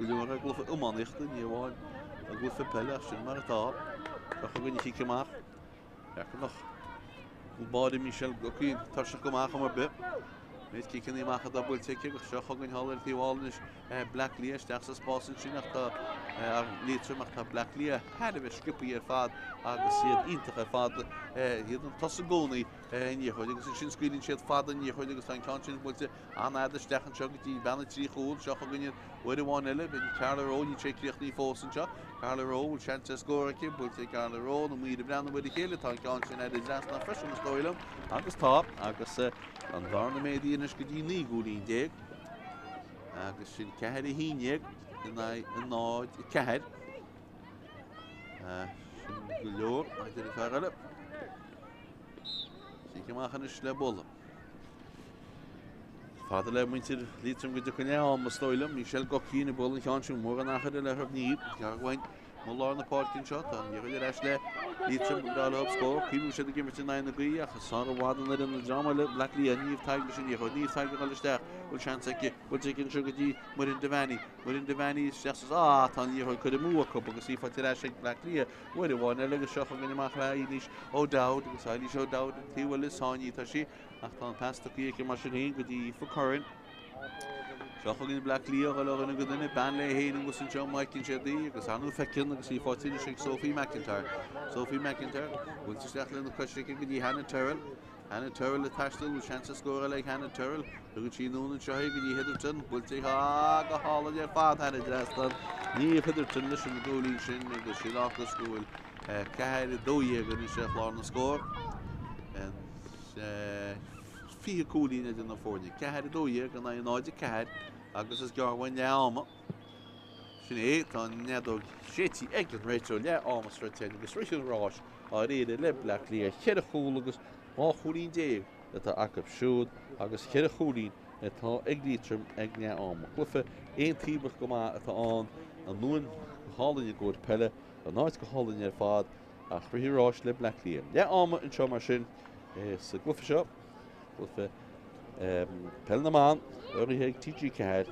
leor a glufa umánichta ní bháin a glufa peile sin mar atá chu gine chiiceach nach báda Michelle Goki tar se goach mar be méid cicin íach a bhfuil teice go seo chugann háir tíháis Black Cliath deach sa spásin sin nach Liatroimach tá Black Cliath head bheith scipaí ar fad agus siad ionintach ar fad iad an tas a gcónaí ní chuid agus sin scuilín siad fad ní chuid agus an can sin bhfuilte anaidir dechan seo gotí benna trí chúil seo chu gine bhfuir bháin eile ben Craobh ní sé críochnaí fósan seo Craobh bhfuil seanta scóracha bhfuilte Craobh na Mhuire Brenna bhfuil chéile tá can sin idir deas na freisin na stoilm agus tá agus an bharna médaíonas go dtí ní gúlín déag agus sin cehead a híineag in náid cehead sin go leor idir a fearile Síceachchan is le bolla Fada le muintir Liatroim go deachine am stoilm Michelle Goki na bolla chean sin mór an nachad le níomh cearhhain má lá na páircinn seo tá ní chuidir eis le Liatroim dála scór cíú sé gimmerte na gaí a chasá bhádan ar an drama le Black Cliath níomh taigh sin ní chuid níomh taigh go isteach bhfuil seansa bhfuil cinn siú go dtí mar in Devani seachas tá ní chuid chud mú go agus í fáte eis Black Cliath bhfuir bháin eile go seo gan amach le níos ó dád agus áilí seo dád tíhfuil is sáinní tá si ach tá an pastaí mar sin go dtí fucáin Seo gin Black Cliath le an go duna ban le héana agus an John Michael Jeddy agus anú fecinn agus í fátíine sé Sophie McIntyre bhfuil isteach le na cosise go dtí Hannah Turrell le taistil bhfuil seansa scóra le Hannah Turrell agus sí núna seo go dtí Heatherton bhfuil go hála ar fád hena dreastan ní Heatherton leis an gólín sin agus sí láchas go bhfuil ceir dóí go ní sé lá na scór fi cúlín idir na fórne ceir dóí gan na náide ceir agus is garhhain le áma sin tá nedó sétí ag an réiteo le ámasrate agus ri rás á réidir le Black Cliath chead a chúl agus má cholín déag atá acap siúd agus chead a cholín atá ag Liatroim ag le áma glufa éon tíbach go atá an nuan hálainn a gcóir peile an náid go hálainn ar fad a chruthírás le Black Cliath le áma an seo mar sin sa glufa seo glufa Peil na mBan orthe ag TG ceir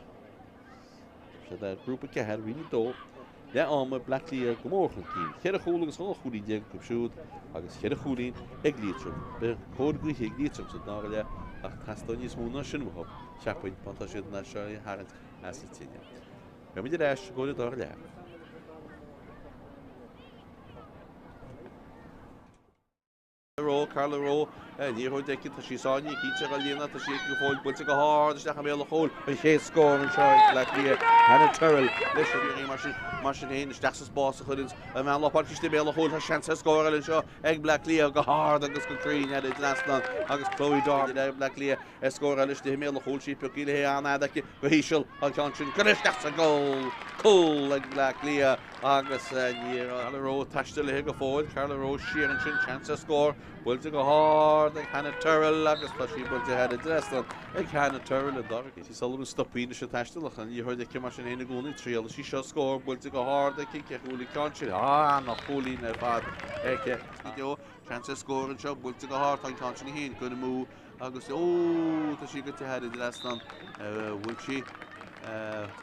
sé grúpa ceir riine dó le áma Black Cliath go mórchan cín chead a chúla agus há chuúlín déag go siúd agus chead a chúlín ag Liatroim be cóirglaithe ag Liatroim sa ná le ach tastal níos múna sin bhab seapaint pantá siad na seo harant as sa tíine. Go muidir eis góir dá le. Carla Rowe ní chuid deici tá sí sáinní cíte go líana tá sí go fáil builte go háir isteach a méle chóil an ché scór an seo le Cliath Hannah Turrell leis mar sin héana isteach sa spása chuins a me lápáiste méle chóil tá seansa scóir an seo ag Black Cliath go háir agus go trín idir Glasnan agus Chloe Darby ag Black Cliath scóir leis de méle chóil sí peíile hé anna go híisiil an can sin go isteach sa gól cóil ag Black Cliath agus ní Carlaró taiste le go fóil Carlaró Ciarán sin chance a scór builte go hard ag hena Turil agus tá sí builte head a drestan ag hena Turil a dar sí Sullivan stopíine se taisteach an í chuid mar sin héna gúnaí tríal sí seo scór builte go hard ag cice chuúlaí cansin nach cholín ar fad ag ideo chance a scór an seo builte go hard an cansin hén gona mú agus tá sí go head a drestan bhfuil sí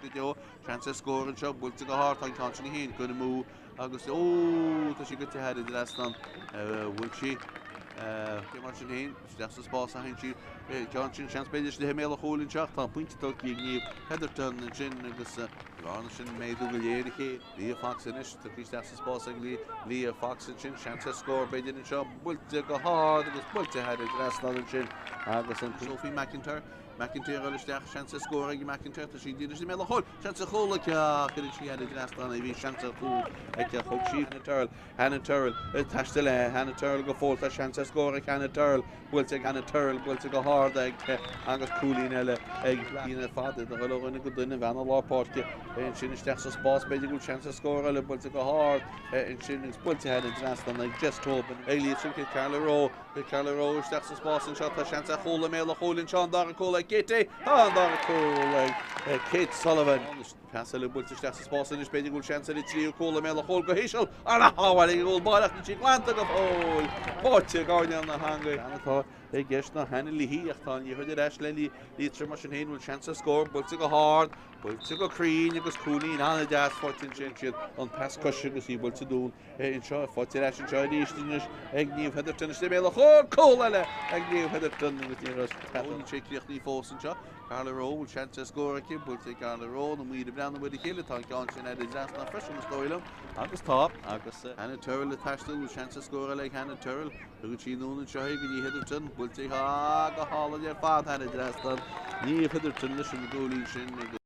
Ideo chance a scór an seo builte go hard an cansin hén gona mú agus tá sí go head a drestan bhfuil sí mar sin hén steach sa spás a hen sí John sin seanspéidir le mé a cholinn seach tá puintetá í níomh Heatherton an sin agus gána sin méadú go léiriché lí Fox inis tárí steach sa spás ag lí Fox sin chance a scór beidir an seo builte go hard agus builte head a drestan an sin agus an Sophie McIntyre isteach chance a scór ag McIntyre tá sí díidir mé a hol chance a chola chuidir sí head a drestan a bhí chance a fú ag chug sí Hannah Turil taiste le Hannah Turil go fóilta chance a scór ag Hannah Turil builte Hannah Turil builte go hard ag agus cúlín eile ag lína fada na choilena go duine bhena lápáirce in sin isteach sa spás beidir go chance a scór eile builte go hard in sin builte head a drestan ag just open Aill sin Carlaró isteach sa spás an seo tá chance a chola mé a cholinn seán dar a cóla Kitty dar a cóla Kate Sullivan Pasal builte isteach sa spás in beidir go chance a trí cóla mé a chol go héisiil ar a háhail ag ggóil bailach na Chlann go fóil báte gáine na hanga anatá ag gceist na hena líhíochtá í chuidir eis le Liatroim mar sin héin bhfuil chance a scór builte go hard builte go crín agus cúnaín anna deas fáitin sin siad an pas cosise agus í builte dún in seo fáitir eis an seo díostinis ag níomh Heatherton is mé a chóil eile ag níomh Heatherton agus níos peún sé clíocht ní fós an seo Carlaró bhfuil chance a scór ag builte Carlaró na Mhuire brenn bud chéile tá gan sin idir deas na freisin na stoilm agus tá agus Hannah Turil le taiste bhfuil chance a scór le Hannah Turil agus sí nún an seo go ní Heatherton builte go hála ar fad hena drestan ní Heatherton leis an gólín sin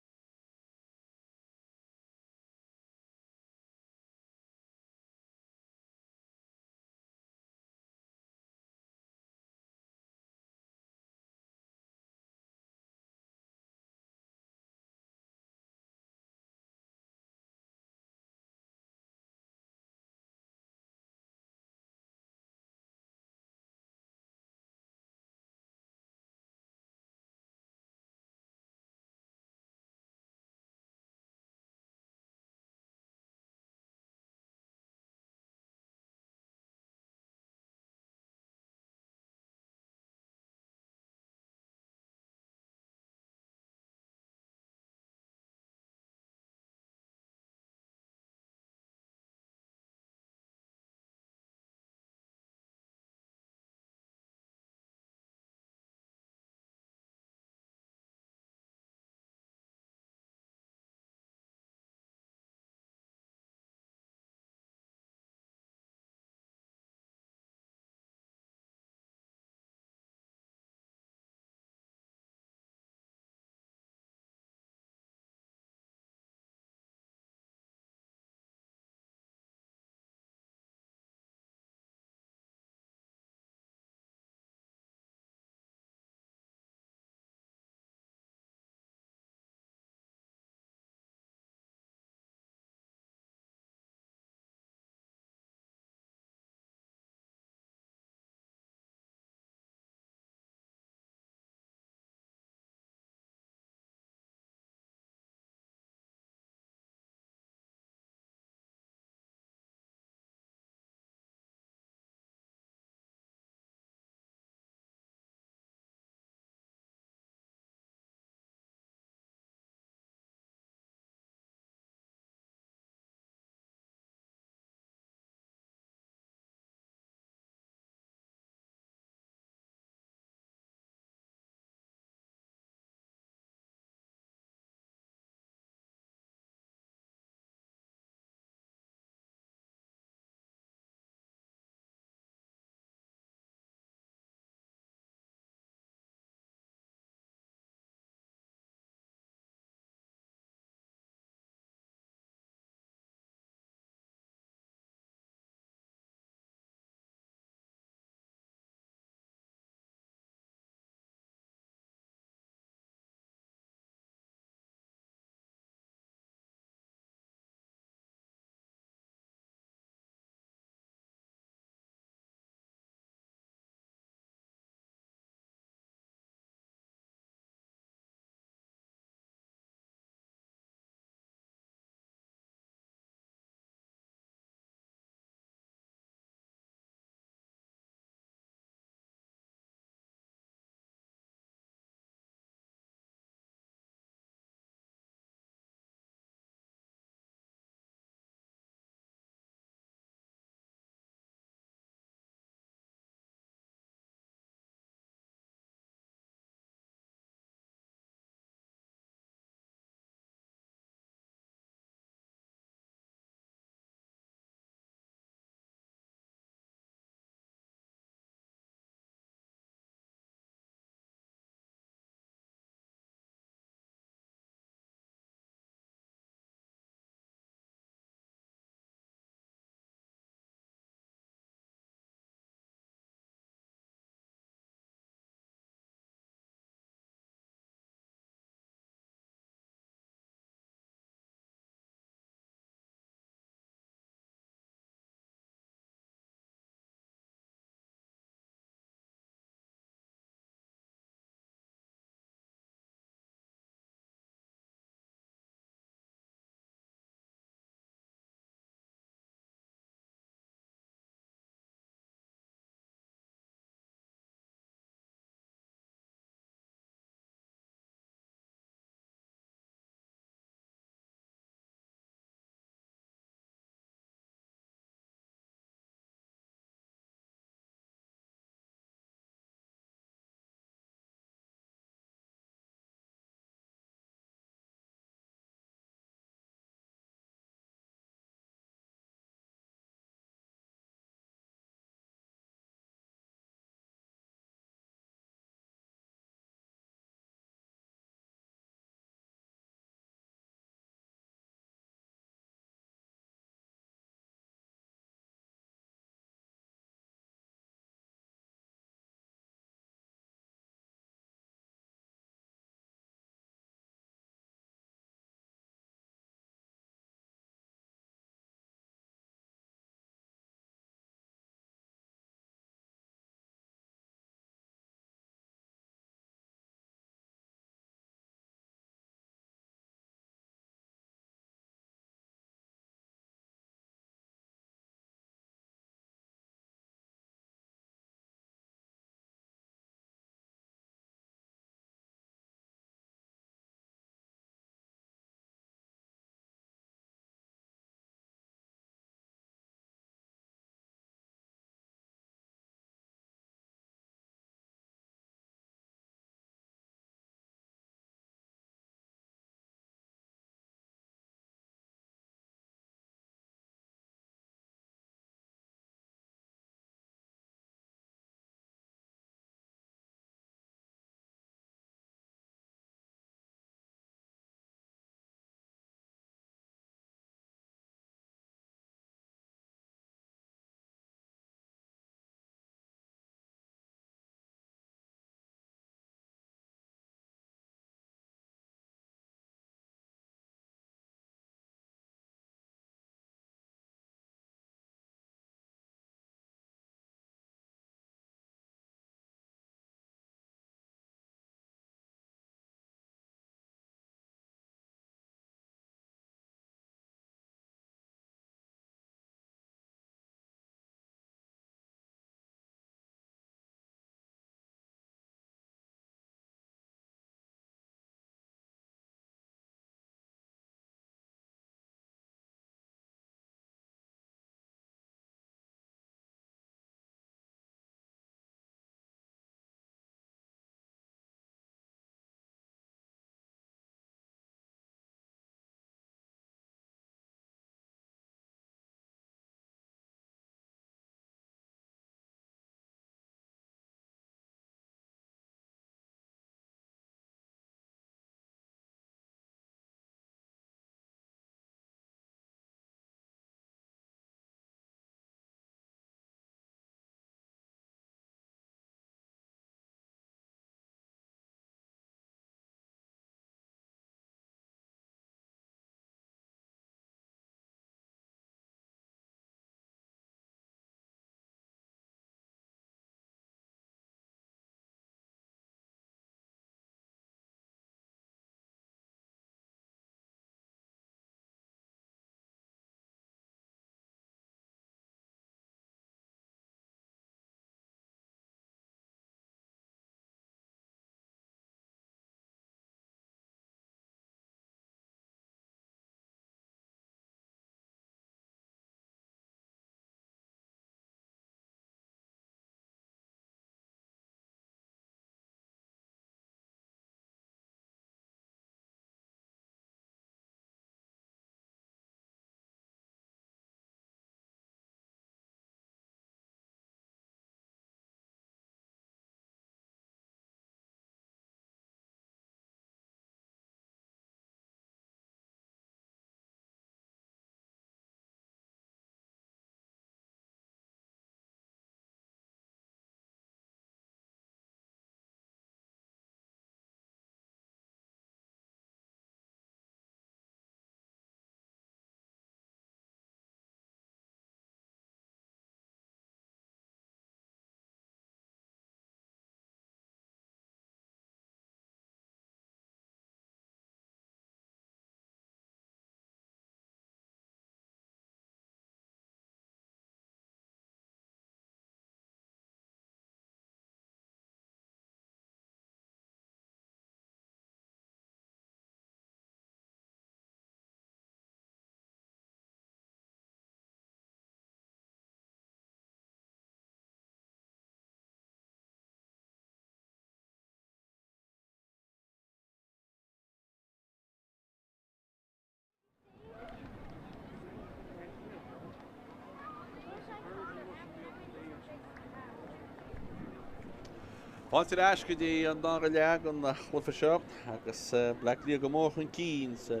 Fáilte ascadí an dá leag an chlufa seo agus Blacklí go mórchan cín sa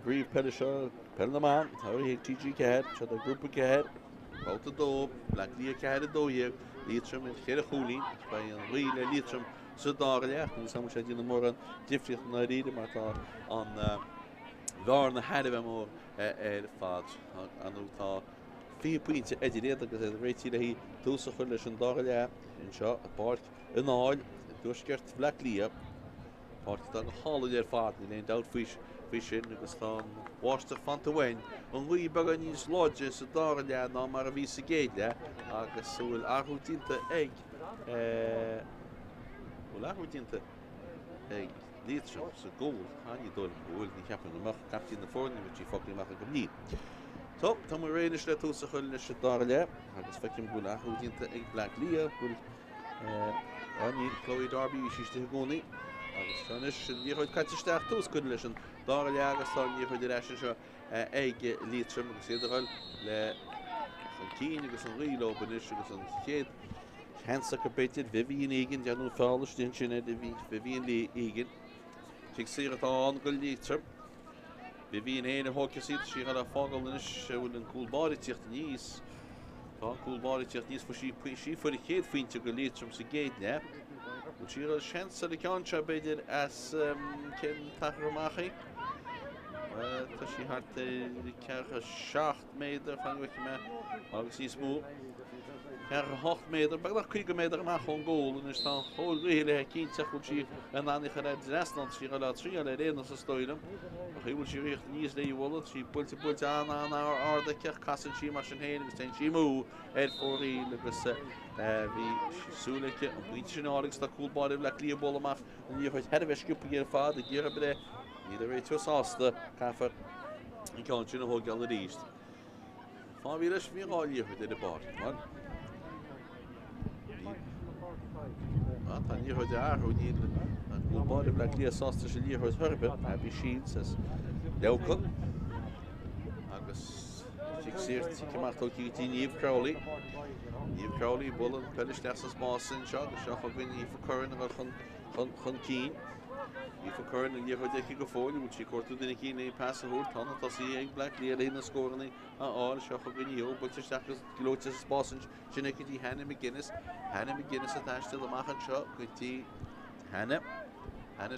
Gríomh Peile seo Peil na mBan thabhraí TG cead se a grúpa cead Babhta dó Blacklí cead a dóíag Liatroim in chéad a chúlín ba an riile Liatroim sa dá leag ní sam sé dtíana mór an difriocht na riide mar tá an bhar na headh mór fad anú tá 4 pointe idirréad agus réití le hí túsa chuir leis an dá leag in seo a páirt in Aill dúsceart Blacklí páirt tá go hála fad ní léon dát fao sin agus tá bháiste fanta bhain an bhuí bag níos láide sa dá leag ná mar a bhí sa géad le agus bhfuil arthútínta ag Liatroim sa gól haí dul bhfuil ní ceapan amach captí na fórna bhí foglaí amach go ní. Tá tá mar réidir le túsa chuil leis sa dá leag agus feicim bhfuil arthútínta ag Blacklí bhfuil ní Chloe Darby síiste gcónaí agus tanis níorthaid caitisteach tús chuil leis an dá leag agus tá níorthaid leis seo ag Liatroim agus iadiráil le an cín agus an riílóbanis agus an chéad hensa go beitir bhíhíon éigean deanú fálas den sinna de bhíhíon lí éigean tí siar atá an go Liatroim bhíhíon éana hócasíad sí a fágalis bhfuil an cúlbáirí tíocht níos tá cúlbáirí tíocht níos fu sí fuair chéad faointe go Liatroim sa géad le bhil sí a seansa le ceanse beidir as cin tathramáchaí tá sí hart cearcha 7 méadar fanhaich me agus í smó cearcha 8 méadar bag nach 5 méadar amach an ggól and is tá chomh riile cínteach bhil sí an anich a réid restant sí le trí le réana sa stoilm a bhfuil sí riocht níos le bhla sí builte an arda ceach casan sí mar sin héana agus ten sí mú fórí agus bhí súlaice an buinte sin álagus tá cúlbáidir le clíabóla amach an níorthaid head a bheith sciúpa géar fád a ggéar bre ní a réit tuasásta caafar an ceann sin a thógáil na ríist. Fá bhí leis bhí gáilíocha de bar. Tá níorthaid airthú ní an cúlbáidir Blacklí sásta sé líorthaid thurbe a bhí siad sas leabhcha agus tí ceachtal cítí níomh Craobh níomh Craobh bol an peileiste as más sin seo agus seo chuin í facurn a chun cín í facurn an níorthaid eici go fáil bhil sí cuairtú duna cín é passaúir tána tá sí ag Blacklí a réna scóranna áil seo chuin ío builteach golóte spásin sin ag dtí Hannah McGuinness a taiiste amachchan seo gotí Hannah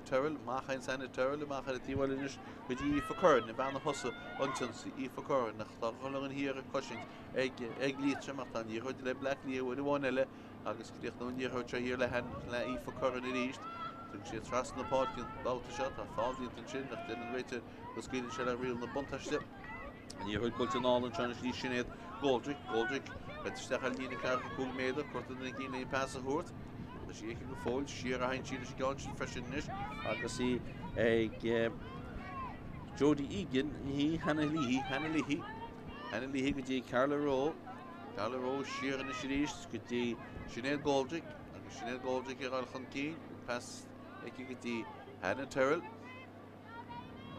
Turrell máchain Hannah Turrell amachchan a tíhailis go dtí facurn na bhena hosa antansa í facurn nach tá chulan hir a cosint ag Liatroim ach tá níorthaid le Blacklí bhfuil bháin eile agus críoch nó níorthaid se hir le í facurn a ríist sé tras na pácin Babhta seo tá fáilíonn an sin nach den réite go scuilann se le riil na buntaiste níorthaid builte an álann sena slí sinnéad Goldrick beidirsteach a lína cearcha 2 méadar cuairta na cína í passaúirt sí éici go fáil siar a hain síle gáin sin freisin agus í ag Jodie Egan hí Hannah Leahy go dtí Carla Rowe siar na síríist go dtí Sinead Goldrick agus Sinead Goldrick ar an chun cín pas éici go dtí Hannah Turrell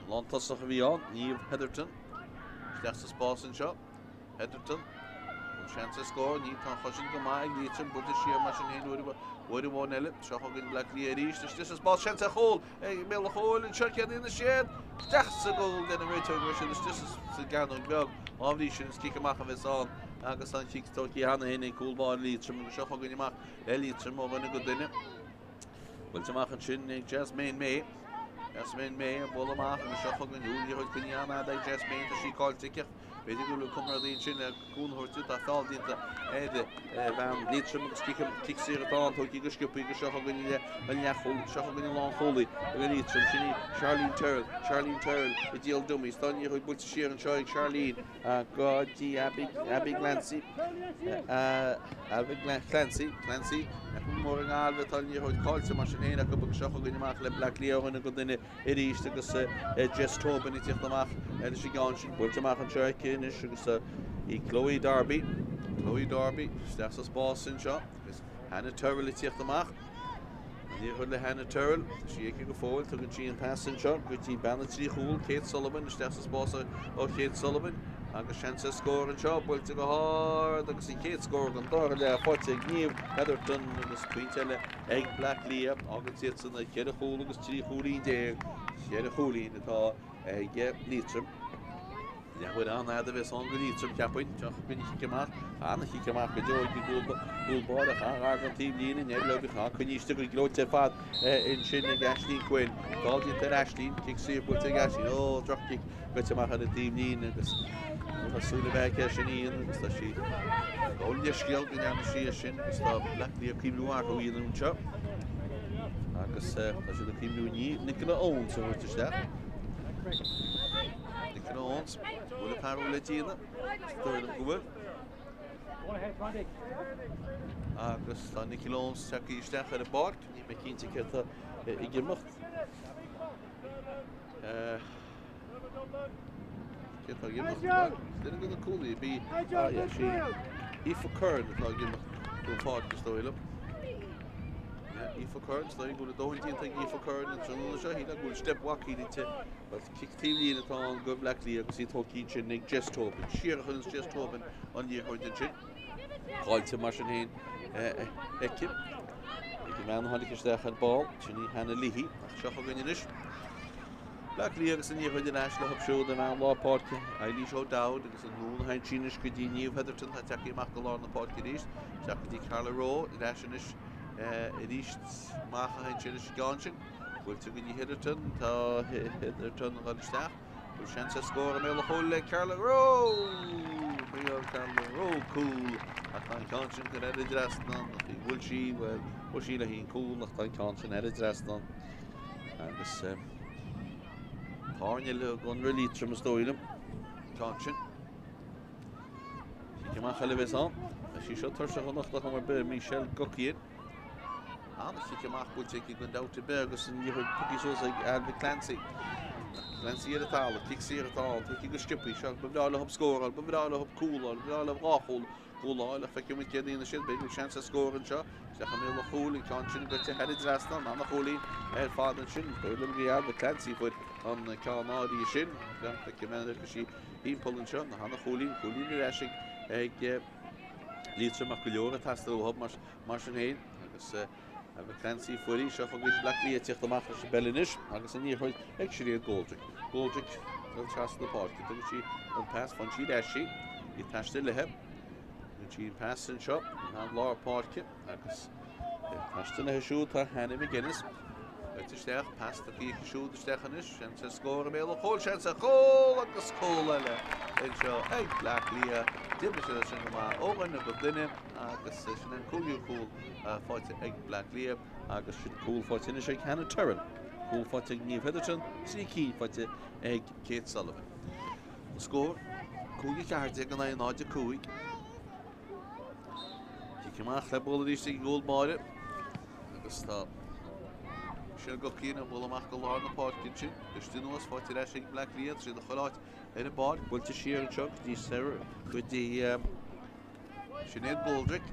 Lántasach a bhí an Niamh Heatherton steach sa spásan seo Heatherton seansa scór ní tá chosin go maith Liatroim builte siar mar sin héin bhuidir bháin eile seo chugann Blacklí a ríist is is bá seansa chól ag mé a chóil in seocead ina séad deach sa gól den réiteag mar sin is sa gan an beag ábhrí sin is cic amach a bheits an agus an chic tóí hana héna cúlbáin Liatroim agus seo chugann amach le Liatroim ó bhainna go duine bhfuilte amachchan sin ag Jasmine May a bol amach agus seo chugann úlíoid cíanana ag Jasmine tá sí cáilteach beidir go le cumraíonn sin a cúnthirtú tá fáildínta bhean Liatroim agus tic siar atá tóí go sciúpaí go seo chugann le leachol seo chugann lán cholaí a go Liatroim sinní Charlene Turrell i díal dummies tá níorthaid builte siar an seo ag Charlene go dtí Clancy mór an gáilbh tá níorthaid cáilte mar sin héana go seo chugann amach le Blacklí áhanna go duine i ríist agus Jess Tobin i tíocht amach le sí gáin sin builte amach an seo cénis agus í Chloe Darby steach sa spásin seo agus Hannah Turrell i tíocht amach níorthaid le Hannah Turrell sí éici go fáil tugann sí an passin seo go dtí banna trí chúil Kate Sullivan steach sa spása ó Kate Sullivan agus chance score an seo builte go hard agus í chéad score an dá le fáte gníomh Heatherton agus tuintile ag Black Leah agus iad sanna cead a chúl agus trí chúlín déir cead a chúlín atá ag Liatroim. Bhuiir an ad a bheits an go Liatroim ceapain teach bin chiiceach anna chiiceach go deoid gúlbáir a cha an tíim líana ne le cha chuníiste go glóte fad in sin ag Aislín Quinn. Dáiltín tar Aislín cic siar builte ag Aislín ó drochcic goiteach an a tíim líana agus Súla bheith sin íon agus tá sí gáil scial go neamh sí sin agus tá Black Leah cíimlúar go íon seo agus tá si do cíimlú ní Nicola Owens ó bhuiirteiste. Nicola Owens bhfuil a parú le díana stoir go bhfuil agus tá Nicola Owens teach isteach ar a bord ní me cínta ceirta i ggimeacht. Tá ggimeacht Dyn nhw'n gwneud cwli, bi, si, Aoife Curran yn cael gymryd ffordd gysdwyl. Aoife Curran, so i'n gwneud dohin ti'n tag Aoife Curran yn trwy'n nhw'n siarad, hi'n gwneud step wak i'n te. But cic tîm ni'n yn ta'n gyf Black Leah, gos i'n tog i'n sy'n neg just open. Siar ych hwnnw just open, ond i'n hwnnw yn sy'n. Gael te mar sy'n hyn, ecym. Ecym mewn hwnnw gysdach ar bol, sy'n ni hanna lihi, ach siach o gynny'n ish. Black Leah agus yn i'r hwyd yn asle hwb siwyd yn mewn law porci. Aill sio dawd agus yn nhw'n hain sy'n ys gyda ni'n Heatherton a teach i'n mach galar na porci rys. Teach gyda Craobh yn asyn ys rys mach a hain sy'n ys gansyn. Wyl te gyda Heatherton, ta Heatherton yn gael ystach. Wyl sians a sgor am eil a hwyl le Craobh. Rwyl Craobh, cool. Ac ta'n gansyn gyda er y dras nan. Wyl si, wyl si le hi'n cool ac ta'n gansyn er y dras nan. Agus Tárne le gan Liatroim is dóilm Cansyn. Si cymach a le bheits an. Si sio tar sa hwnnach da chamar byr Michel Gockian. Anna si cymach bwylte i gyn dawt i byr agus yn i'r pwgis os ag Albi Clancy. Clancy ar y tal, Cixi ar y tal, twyci gysgypu siag, byfdala hwb sgoral, byfdala hwb cwlol, byfdala hwb rachol. Gúláil a feice mit géad íana sin beidh chance a scór an seo seach a méle chúl in Cansyn go te head drasna ná na chólín fád an sin bhfuil go Albi Clancy fuid an cánáí sin feice menar go sí ímpol an seo na hana chólín ar eisig ag Liatroim ach go leor a tastal ó hub mar sin héin agus Albi Clancy fuirí seach a gcuid Black Leah teocht amach sin bellinis agus an níor chuid ag sirí Goldrick fel tras na páirci tugann sí an pass fan siad eisi I taiste lethe She'd pass and shot and Laura Portke agus Ashton a shoot her Hannah McGuinness to stech past the key shoot the stechanish and to score a mail of whole chance a goal agus cola and show ag Black Leah division ma over the dinner agus session and cool fight ag Black Leah agus should cool fight in a Hannah Turren cool fight ag Heatherton sneaky fight ag Kate Sullivan score cool card ag an náide cúig Cymach le bol rhys i gôl maire agus tá Sian Gockian a bol amach go lár na párcin sin gus dyn nhw os fáit i'r eisiau Black Leah sydd y chwaraet ar y bar bwylte siar yn siog di Sarah wedi Sinead Goldrick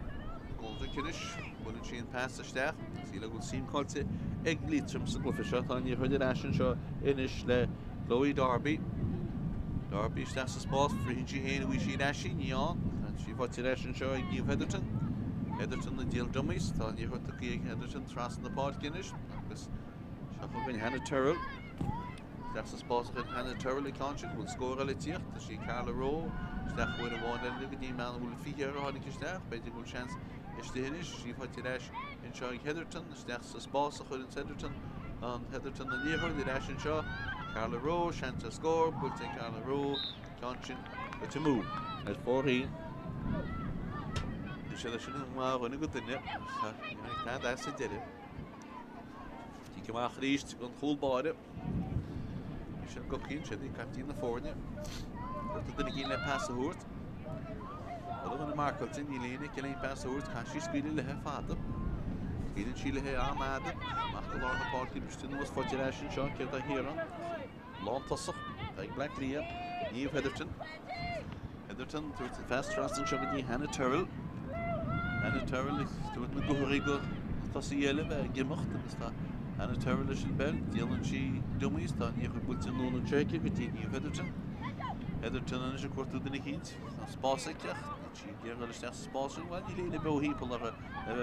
ynish bwylte si'n pas y stech sy'n agwyd sy'n colte ag Liatroim sy'n glyffa sio ta'n i'r hwyd i'r eisiau sio ynish le Chloe Darby stech sy'n Spórt ffrihin si hen wy si'n eisiau ni on sy'n fáit i'r eisiau sio ag Heatherton Heatherton na díal dummies, tá ní chuirta ag Heatherton tras na páircinis agus seach go Hannah Turrell Deas sa Spórt gan Hannah Turrell I Cansyn bhfuil scóra le tíocht tá sí Craobh steach bhfuil a bháin le go dtí meán bhfuil fiar a tháinig isteach beidir bhfuil chance istehinis sí fáilte leis in seo ag Heatherton steach sa Spórt a chuir in Heatherton an Heatherton na níorthair di leis in seo Craobh chance a scór bhfuilte Craobh Cansyn go te mú as fórthaí Siya siya mga kung ano din niya, sa dahil sa dere. Hindi mga Christ kung cool body. Siya Gockian siya di captain na for niya. Pero din naging le pass sa hurt. Wala ko na Marco tin nilini kailan pass sa hurt kasi spili lehe Fátharta. Spili siya lehe amada. Makalar na party gusto nung was federation siya kita Ciarán. Lantasach ay Black Leah, Niamh Heatherton to the fast trust siya ni Hannah Turrell. Hannah Turrell is doing the Mhuire Tasiele gemacht agus tá Hannah Turrell is in bell díalann sí dummies tá níor builte nóna Jake go tí Niamh Heatherton Heatherton is a quarter than a heat. Spásach, she gave a list of spásing. Well, you need a bow heap of a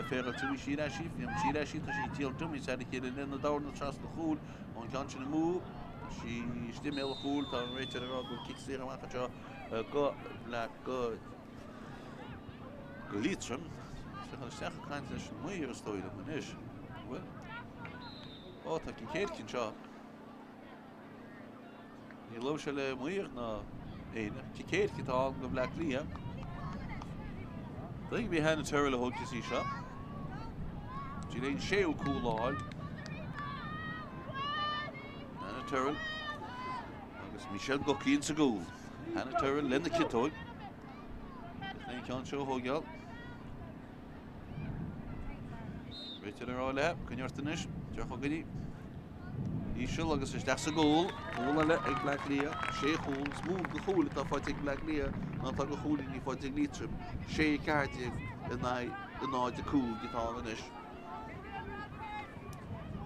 fair of two sheet as she tell to me, said he in the door and trust the food on conscious move. She still a fool, and Rachel Rock will kick the Ramacha, go black, go Liatroim. So, second kind of Mhuire story of the nation. Well, oh, take a cake in shop. You love Mhuire now. Kikéir kitá go Black Lia. They be hand terrible hug to see shop. She laid shale cool all. Hannah Terrell. Agus Michelle Gokin to go. Hannah Terrell, Len the Kittoy. They can't show Hogal. Richard are all up. Can you finish? Jahogani. Ishal agus is that's a goal. Goal at Black Lia. She holds move the hole at fighting Black Lia. Not like a hole in the fighting Liatroim. She Cardiff and I the night the cool guitar and ish.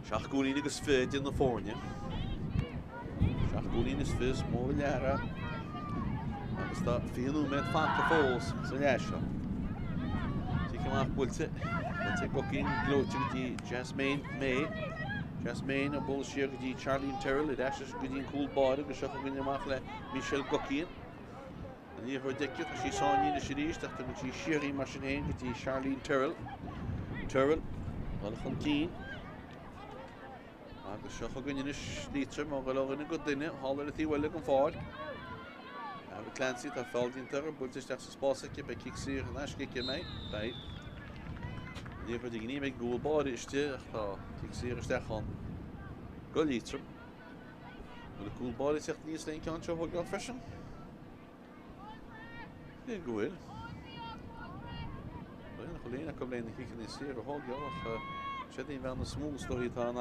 Shachgulin agus fed in the Fornia. Shachgulin is first more Lara. Agus that feel met Fátharta Falls. So yeah, she came off with it. Let's take Gokin glow to the Jasmine May. Jasmine, a bullshit, the Charlie Terrell, it ashes good in cool body, the shot of the Michelle Gokin. And you heard that she saw in the series that the Ciarán machine with the Charlie Terrell. Terrell, well, Hunteen. And the shot of the Liatroim, or a good dinner, Holler at the well looking forward. I have a Clancy that fell in Terrell, but just as a sponsor, by kicks here and Ash kick your mate. Right. Die hebben die niet met goal body is te ik zie er sterk aan goal Liatroim de cool body zegt niet eens een kantje op gaan fashion nee goal alleen alleen kan alleen kijken in zeer hoog ja of zet in van de small story aan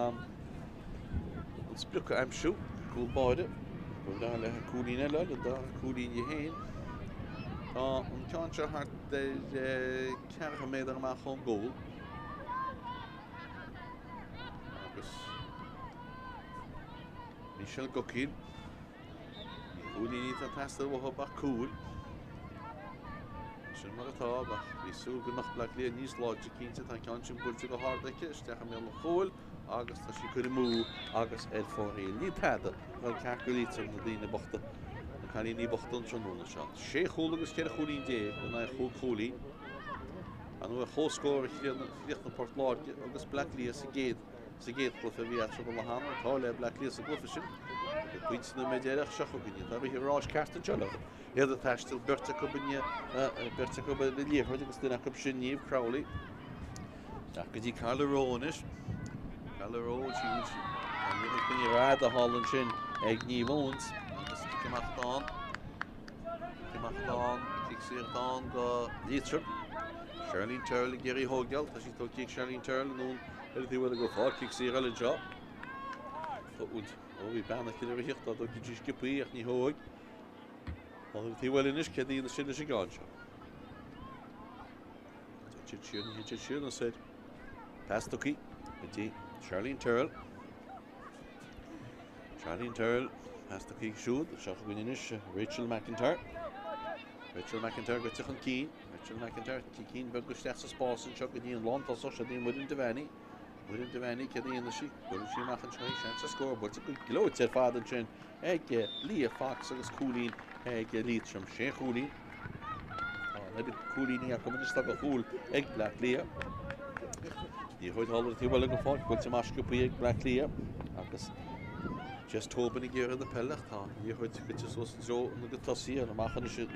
het splukken I'm show cool body we daar leggen cool in daar cool in je heen een kantje hard de krijgen mee daar maar gewoon goal. Michelle Gokin. Cool niet dat hij stil wil hebben cool. Zo maar het hebben. We zoeken nog Black Lia niet logisch kindje dan kan je een beetje hard dat je steken met een goal. August als je kunt move. August het voor heel niet hadden. Dan calculeert ze de dingen Babhta. Dan kan je niet Babhta zo doen zo. She goal is geen goal idee. Dan hij goed goalie. En we goal scoren hier een portlaatje. August Black Lia ze gaat. Ze gaat voor wie het zo wel gaan. Het hele Black Lia ze goed de points in de media schachogin. Dat hebben hier Rosh Karsten Jollo. Ja, dat hij stil Babhta komen de lief. Wat is de naam Craobh Crowley. Dat die Carlo is. Carlo is. En je kunt je raden halen zijn. Ik niet woont. Dat is ik mag dan. Ik zie het dan de Liatroim. Charlie Terrell Gary Hogel. Dat is toch ik Charlie Terrell doen. Dat die willen go voor. Ik zie er al een job. Goed. Oh, we bijna kunnen hier dat ook iets geprobeerd niet hoog. Want die willen niet dat die in de zin is gegaan. Dat is dan zit. Pass to key. Met die Charlie Terrell. Pass to key shoot. Zag ik niet. Rachel McIntyre gaat zich een key. Rachel McIntyre key bij de sterkste spaas en zag die in land als ze die moeten te weinig. Moeten te weinig kan die in de schik. Dus je mag een chance score. Maar het is een gloed zet vader zijn. Ik Lia Fox is cooling. Ik Liatroim geen cooling. Let de cooling niet komen de stap cool. Ik Black Lia. Die hoort al dat hij wel een geval. Komt ze maar schupje Black Lia. Agus just hopen ik hier in de pellet ha. Je hoort het zo een de tassier. Dan maken ze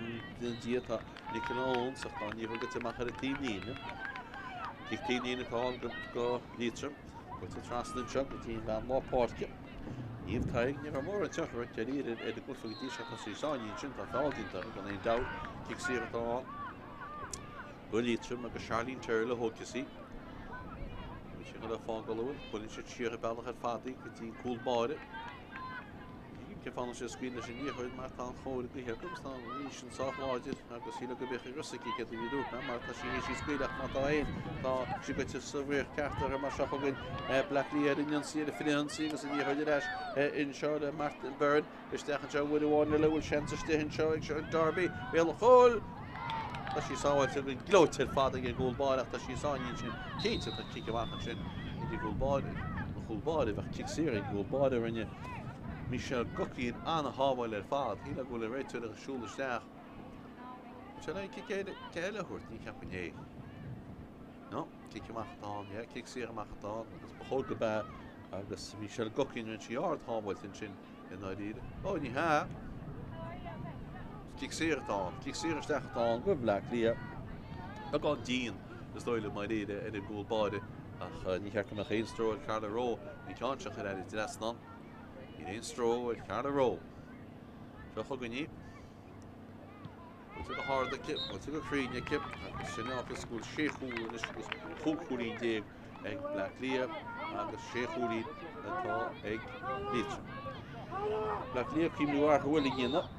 een diet ha. Die kunnen ons zeg dan. Je hoort het maken het team niet. Ik team in het hal go Liatroim. Met de transit jump met die van more parkje. Hier krijg je maar een toch wat je hier in de kort van die shot als je zo in je chin dat valt in daar kan een douw. Ik zie het al. Go Liatroim met Charlie Terrell hoort je zie. Je gaat van geloven. Politie cheer ballen het vaart met die cool body. ke fan se skuile sin nie hoid mar tan choir go her komst an sin sach láidir agus híle go bech rusiki get vidú mar ta si skuile mat Aill tá si go sevir Carter mar schafogen Black Liatroim in si de finansi agus nie hoidir in shot Martin Burn is tegen jo with one the little chance to hin show Derby wel goal dat she saw it in gloated father get goal ball after she saw in chin to kick away from chin die goal ball ver kick serie goal ball en je Michel Gokkie aan hawel faad hila goal right to the shoulder staag shall I kick it kele hoort nie kapitein no kick je mag gedaan ja kick serie mag gedaan dat is begonnen bij agus Michel Gokkie en she hard hawel in chin en idea oh nie ha kick serie staag gedaan go Black Liatroim dat gaat dien de stoile my idea en de goal ball ach nie heb nog geen stro Craobh die kan zich eruit het rest dan geen stro Craobh zo goed niet wat is een harde kip wat is een vriendje kip snel op de school Sheikhoul en is goed goed idee ik Black Liatroim en Sheikhoul en dan ik niet Black Liatroim kim nu waar hoe liggen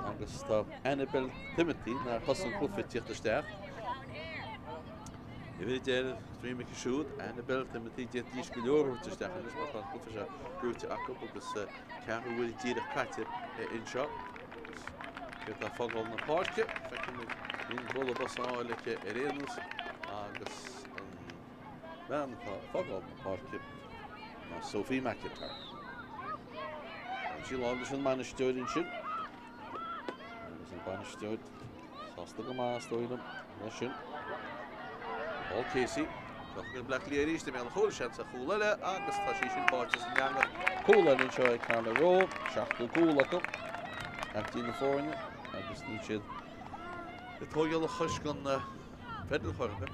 agus sta Annabelle Timothy naar Hassan Koffiet te sterk je weet je stream ik shoot Annabelle Timothy dit is geloor te sterk dus wat dan goed is grote akop dus kan we die de katte in shot het dat valt op een parkje in volle basaalike erenos agus dan valt op een parkje maar Sophie McIntyre she loves een man stood in shit Spanish stood. Sasta gama stoidum. Nation. All Casey. Toch Black Liatroim is de mel goal chance goalele. Agus tashishin parties in gang. Cool en show Craobh. Shachtu cool up. Acting the foreign. Agus niche. De toyel khush kan fedel khorbe.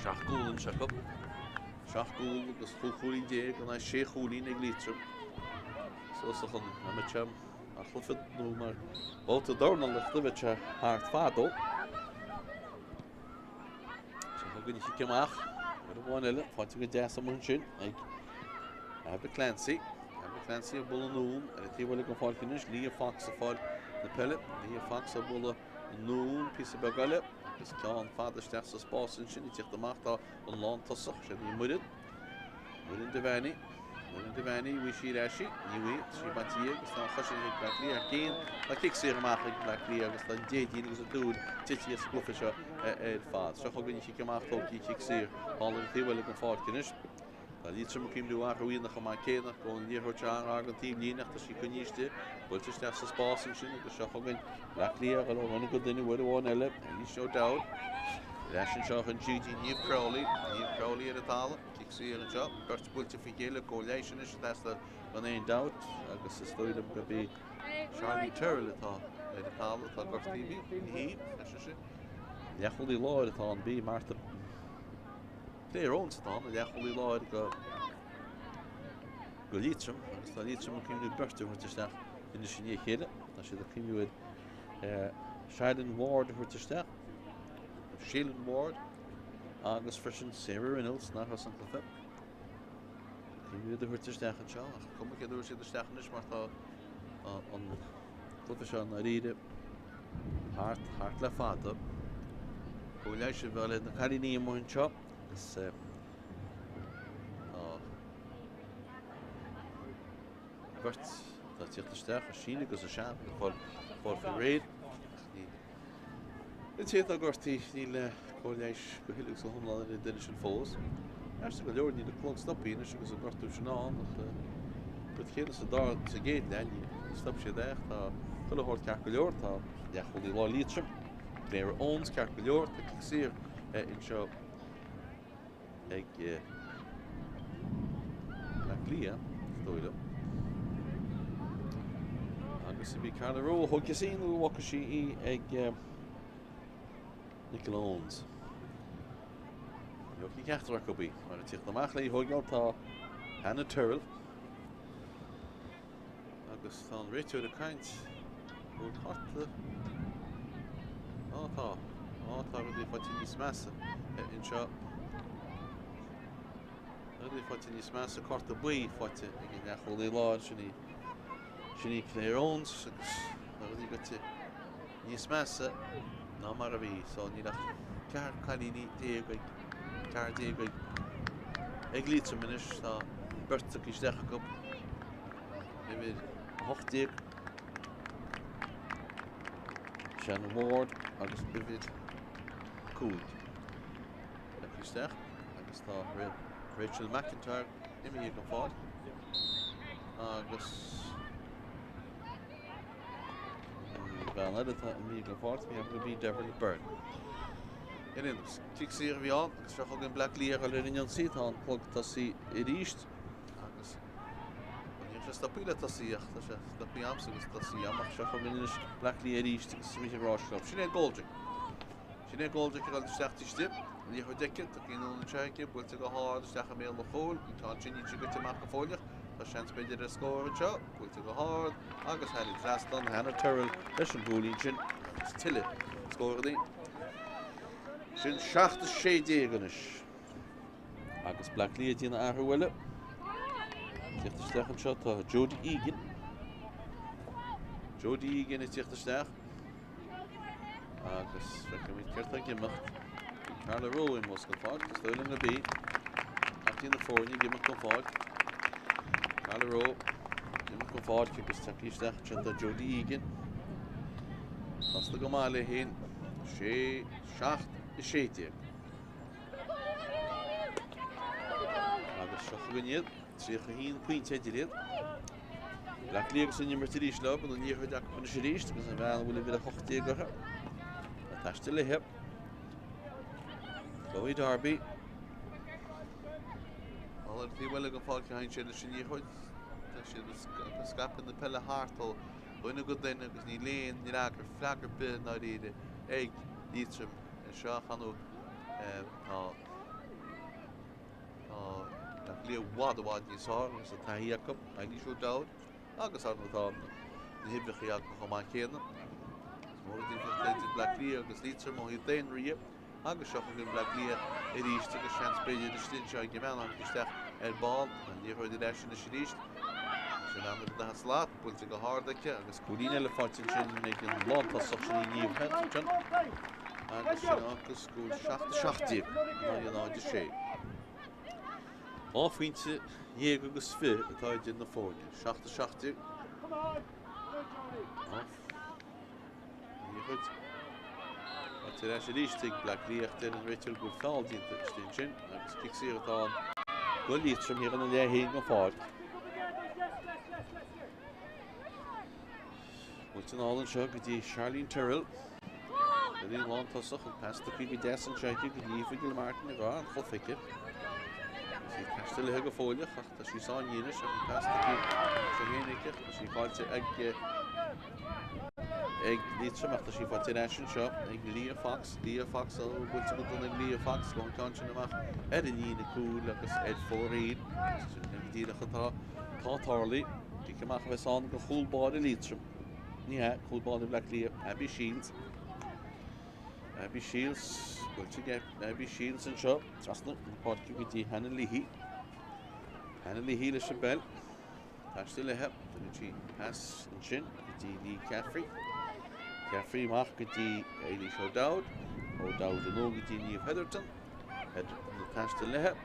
Shach cool en shach up. Shach cool agus cool idee kan Sheikhoul in Liatroim. So van met Achluffed nu maar wat de door nog de beetje hard vato. Zo hoe kun je gemaakt? Met een one wat je gedacht om een ik heb Clancy op bollen nu en het hier wil ik een fout kunnen Lia Fox fout de pellet Lia Fox op bollen nu piece bagale dus kan vader sterkste spaas in niet zich de macht daar een land tussen je die moet de weinig de weinig we zie dat je zie wat je is dan als je Black Liatroim geen dat kick zeer makkelijk Black Liatroim is dan deed je dus het doen dit je scoffers het vaart zo goed je gemaakt ook die kick zeer al het heel wel een fout kunnen dat iets moet je doen waar hoe nog maar kennen kon hier hoort je aan team die nog dat je kun je staan wat is dat spaas in dus zo goed Black Liatroim al een goed ding worden one elf en die showed out Ration shot en GG New Crowley in het halen zeer een job. First pull to figure collation is that's the one in doubt. Agus is stoid op be Charlie Turrell het al. De taal het al TV. He, as je ziet. Ja, goed die laat het aan be maar te clear on staan. Ja, goed die laat go. Go Liatroim. Agus dat Liatroim kan nu bursten wordt te staan in de Chinese. Als je dat kun je Shailen Ward wordt te staan. Shailen Ward. Agus frischen Sarah Reynolds naar Hassan Koffiet. Je de hoort te staan gaan. Kom ik door zitten staan dus maar dat aan Koffiet naar rijden. Hard la Fátharta. Hoe luister wel in de Carine mooi chop. Dus wordt dat zich te staan waarschijnlijk als een schaap voor verraad. Het heet ook als die college geheel zo honderd in de Danish Falls. Eerst ik wil niet de klok stoppen in, dus ik zo kort tussen aan. Het geheel is daar te gaan, dan stap je daar. Veel hoort calculeerd, ja goed die law Liatroim. Player owns calculeerd, ik zie in show. Ik Black Liatroim, stoide. Agus be Craobh, hoe je zien hoe wat je ik Nickeloons. Je kijkt er ook op bij, maar het zegt normaal geleden hoor je al Hannah Turrell. Agus van Rachel de Kind. Hoe hard. Tá die wat je niet messen in shot. Die wat je niet messen korte boei wat je in echt wel die large niet. Sinní Craobh agus go te níos measa ná mar a bhí so ní nach cear chalíní déagaig cear déagaig ag Liatroim inis tá Babhta is decha go bhfuil 8 Sean Ward agus bhfuil 5 is deach agus tá Rachel McIntyre imi go fáil agus Well, I thought me go fáil mi have to be Devil Burn. In kick sér vi an, agus fech an Black Lear a lerin an sit an plug ta si I ríist agus an just a pile ta si ach ta da pi am agus ta si am ach fech an Black Lear ríist agus mi rá. Sin Goldrick. Sin Goldrick al 60 stip. Ní ho dekket, tak in an check, bult go hard, stach a mé le hol, í tá sin í go te mak fóliach. Tá seans beidir a scóir anseo, bult go hard, agus had it last on Hannah Turrell, leis an búlí sin, agus tiile scóir í. Sin 76 ganis. Agus Black Lear dína arhuile. Tíocht stach anseo tá Jodie Egan. Jodie Egan is tíocht stach. Agus fecin mid ceirta gimach. Craobh in was go fáil, stoilm na bí. Achtín na fórní gimach go fáil. Craobh gimach go fáil agus takeísteach trinta Jodie Egan. Tasta go mála hén 76. Agus seach gníad, tríocha hín pointe díad. Black Lear sin nimmer tí ríis lop, an níor chuid ach chun sé ríist, agus an bhean bhfuil bhfuil a 8 gotha. A taiste le heb. Chloe Darby. All of the well go fáil ceáin sin sin níor chuid. Sin scapan na pelle hartol. Buine go den agus ní léon ní agur flagur bit ná ide ag Liatroim seo chanú Black Lear wad níos agus a taí acu ag ní siú dáid agus an tá na hiblechaí acu chomá chéanna. Mór dtín Black Lear agus Liatroim ó hí déin riamh agus seach an Black Lear I ríist agus seans beidir na stin seo ag meán isteach ball an níor chuid leis na sé ríist. Sin an na slaat, bult go hardaice agus cúlín elefantin sin ag an lánta soch sin I níomh het sin. Agus sin agus gúil 76 ná náide sé. Áfuinte dhéag agus fi atá idir na fórne. 76. Ní chuid. Tá leis ríist ag Black Lear den an réiteil go fáil dínta stin sin agus cic sér atá go Liatroim hir an le héin go fáil. Bult an álan seo go dtí Charlene Turrell. Go dtí lán tosach an pasta chu go 10 an seice go díomh Martin a gá an chofice. Sí taiste le go fóliach ach tá sí sáin dhéanais an pasta chu héanaige sí fáilte ag Liatroim ach tá sí fáilte leis an seo ag Leah Fox a bult go dún ag Leah Fox go an cansin amach ar an dína cúil agus ed fóraín ag dílacha tá tarlaí dí cymach bheits an go chúlbád I Liatroim. Ní ha, chúlbád I Black Lear, Abby Shields. Abby Shields, bult ag Abby Shields an seo trasna an páirciú go dtí Hannah Leahy. Hannah Leahy leis an bell. Taiste le heb, dyn tí pas an sin go dtí Lee Caffrey. Caffrey mach go dtí Eilish O'Dowd. O'Dowd an ó go dtí Niamh Heatherton. Heatherton na taiste le heb.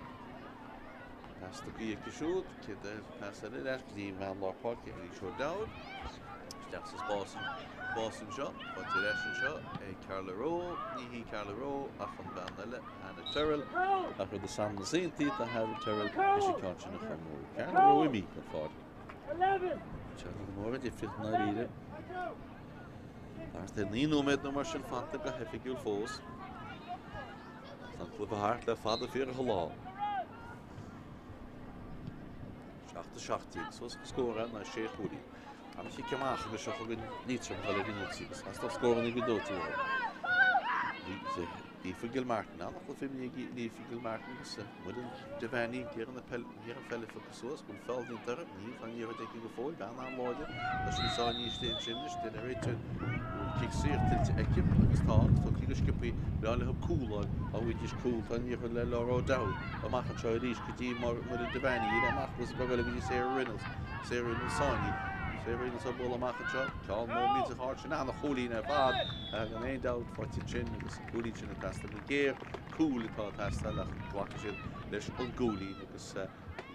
Pasta go ag siúd, cid pasta le leis go dtí meán lá páirci Eilish O'Dowd. Steachs is Boston seo, but leis an seo ag Craobh, ní hí Craobh ach an bhean eile Hannah Turrell ach the sam na saintí a Hannah Turrell is sí cansin na chumú. Craobh I mí go fád. Teann go mór dí fit na ríide. Tás den ní nóméid na mar sin fanta go hefigiúil fós. Tá club a hart le fada fíor a lá. 76, so scóra na sé chúlí. Am sí cemach agus seach go Liatroim gal rinútí, as tá scóran I go dótí Lífigil Martin, annach go fim Lífigil Martin gus mud an devaní hir an felle fa gosos, gon fel dín tarab, ní fan níor ag go fóil, gan an láide, as sí sá níos dén sinnis, den a réitun cic sér tilte eicim, agus tá, tó clígus cipi leáile hab cúláil, a bhuiidis cúl, tá níor le Laura O'Dowd, a machan seo ríis go dtí mar an devaní, íre amach was bagala go dtí Sarah Reynolds sáinní, Séirí sa bula machchanseo, Chlann mó míte háir sin anna cholína bad an éon dát fáte sin agus gúlí sin a tasta na géir cúil atá tasta le ghlacha sin leis an gúlí agus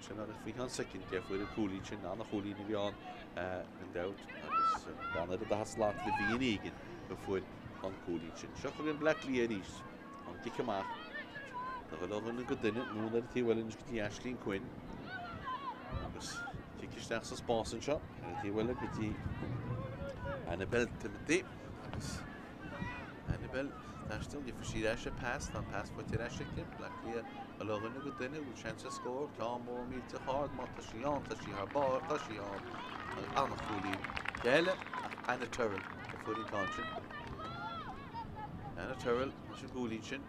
sin ar fhí an second gefuir a cúlí sin anna cholína bhíán an dát agus beanna a has láat le bhíon ígin go fuir an cúlí sin. Seo chu an Black Lia rís an gicamach na go lehanna go duine núna a tíhfuilin go dtí Aislín Quinn agus Kikisteach sa spásan seo, tíhfuile go dtí Annabel Timothy agus Annabel Tastil ní fusí eise pass an pass foitir eise cin Black Lia a lehanna go duine bhúil seansa scór Chlann mó míte hád má tá sí an bar tá sí an anna cholín Gaile Anna Turrell a fuirí cáin Anna Turrell is a gúlín sin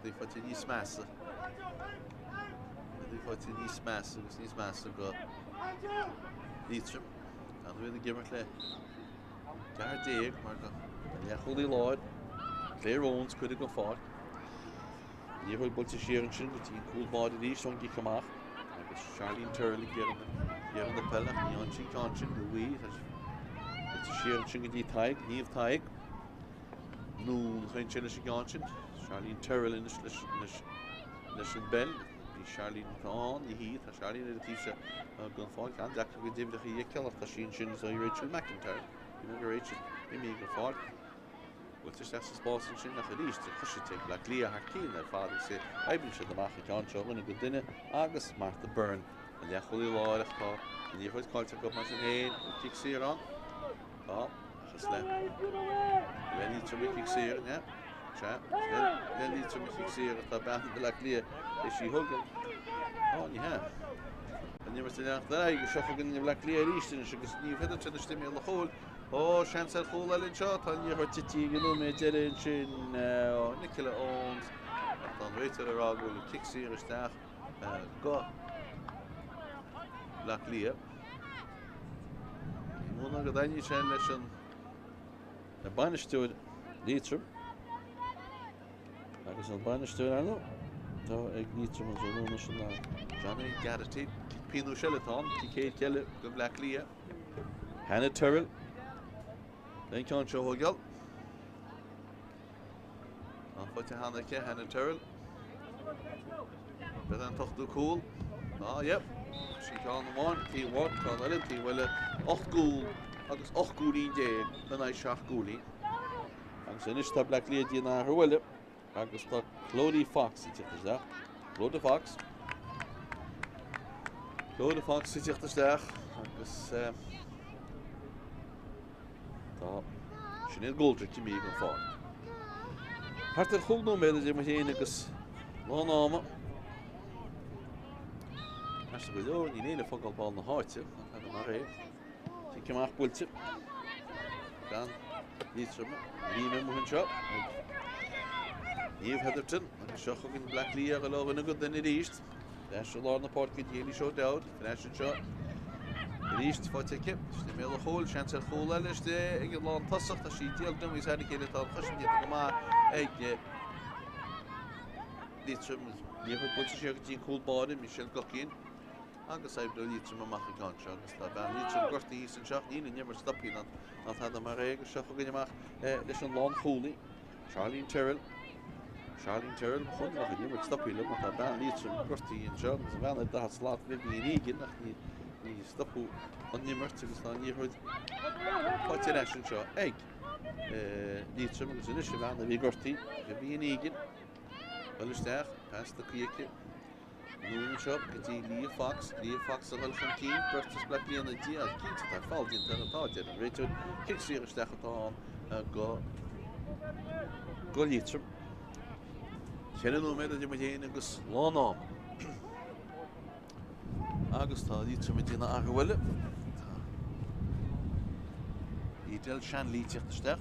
dí foitir níos measa foitir níos measa agus níos measa go Liatroim an bhfuil a gimar le gar déag mar go leacholí láid léróns chuide go fáil ní bhfuil builte Ciarán sin go dtí cúlmáid a rís an gicamach agus Charlene Turley gearan na pellach ní an sin cáin sin go bhí builte Ciarán sin go dtí taig níomh taig nún chuin sin is gáin sin Charlene Turley leis an bell Charlene Tán I hí tá Charlene a tíise gan fáil gan deach go dibhreach I cealach tá sin sin so Rachel McIntyre I go Rachel I mí go fáil bhfuil is sa spásan sin nach a ríist chuiste Black Lia Harcín ar fád sé eibbil se amach ceán seo rinne go duine agus Martha Byrne an leacholí láireach tá a níomhfuid cáilte go mar sin héin kick Ciarán tá agus le Liatroim kick Ciarán Liatroim kick Ciarán tá ben Black Lia is sí thugan ní ha an nimar teach dá go seochagan Black Lia ríiste agus níomh heidir tena stiimi le chóil ó seans ar chóil eilinn seo tá níor tití go mé deirinn sin Nicola Owens tá an réitir ará bhfuil kick Ciarán isteach go Black Lia múna go daine sin leis an na banisteúid Liatroim agus an banisteúid anú tá ag Liatroim an zóna sin ná Johnny Garrity Pínú Selatán tí céad ceile go Black Lia Hannah Turrell Then ceann seo thugeal an foiite Hannah Turrell be an tochtú cúil yep sí ceann amháin tí bháin tá eile tí bhfuile 8 gúil agus 8 gúilín déag den é 7 gúilín agus inis tá Black Lia dí ná thuile agus tá Clodagh Fox I tíochttasteach Clodagh Fox I tíochttasteach agus tá sin éad Goldrick I mí an fáil. Thart ar chulnú méad a mar héana agus lánáma As go leor ní éile fogáil ball na háite mar ré tí ceamach builte gan Liatroim lína mhuin seo níomh Heatherton agus seo chugann Black Lia go lehanna go duine ríist leis se lá na páirca déala seo dead leis an seo ríist fáilte sna mé a chóil seans ar chóil eile de ag an lán tasach a sí díal dom is hanig chéile tá chusin go má ag Liatroim níomh builte sé go dtí cúlbáide Michelle Gocín agus eibh Liatroim amach I gáin seo agus tá ben Liatroim gortaí san seach ní nimar stopí ná tá mar ré agus seo chugann amach leis an lán chólaí Charlene Turrell chun nach nimar stopí le tá ben Liatroim gortaí an seo agus bheanna dá slát le bhí ígin nach ní stopú an nimar agus ná níorthid fáilte leis an seo ag Liatroim agus inis bheanna bhí gortaí go bhí ígin Bhilisteach pass do cíice Núin seo go dtí Lia Fox a bhfuil chun cín burtas Black Lia na díal cínta tá fáiltín tar atáide an réiteúid kick Ciarán isteach atá go Liatroim Cheanú méad a mar dhéana agus lánám agus tá Liatroim a dtíanana aghfuile Ídéil sean lí tíochttasteach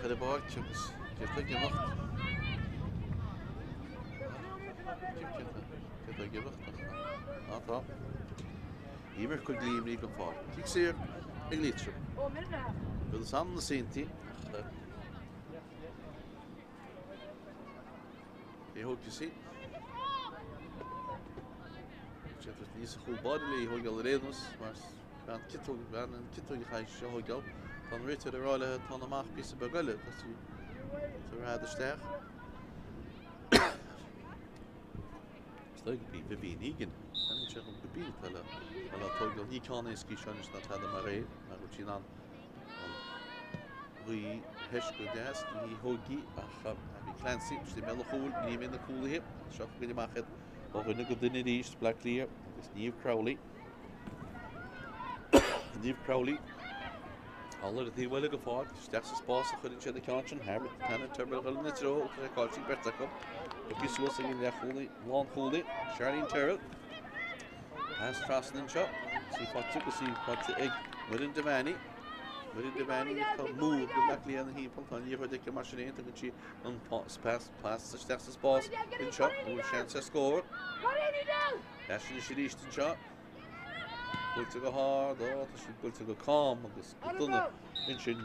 ar a báid agus Ceirta gimhacht tá Ímar chuil glíomhnaí go fáil kick Ciarán ag Liatroim Bhfuil sam na síntaí é thugtí sí Níos a chúbáil í thugáil réanús mar an kitú chaid seo thugáil tá réitir aráile tá amach bí sa begaile tú rád isteach. Stoig bí bhí nígan an se go bí tal tugáil ní cána cí seanis na tad mar ré mar go tíán bhí heis go deas ní thugaí a bhí Clancy tí me chúil ní mé na cúlathe seo go machchad ó rinne go duine ríist Black Clear agus níomh Craobh Allar a dhíhile go fád steach sa spás a chuann sé na ceantin Herbert tanna turbal go na tro a cáiltí bertacham go slós a gin le chúlaí lán chúlaí Charlene Terrell has trasnan seo sí fáte go sí fáte ag murin Domhnaigh tá múd go Black Clear na hípal tá níomh de mar sin éanta go tí an pás sa steach sa spás in seo bhfuil sean sa scór sin sé ríist in seo Builte go hard, tá sí builte go calm agus go duna in sin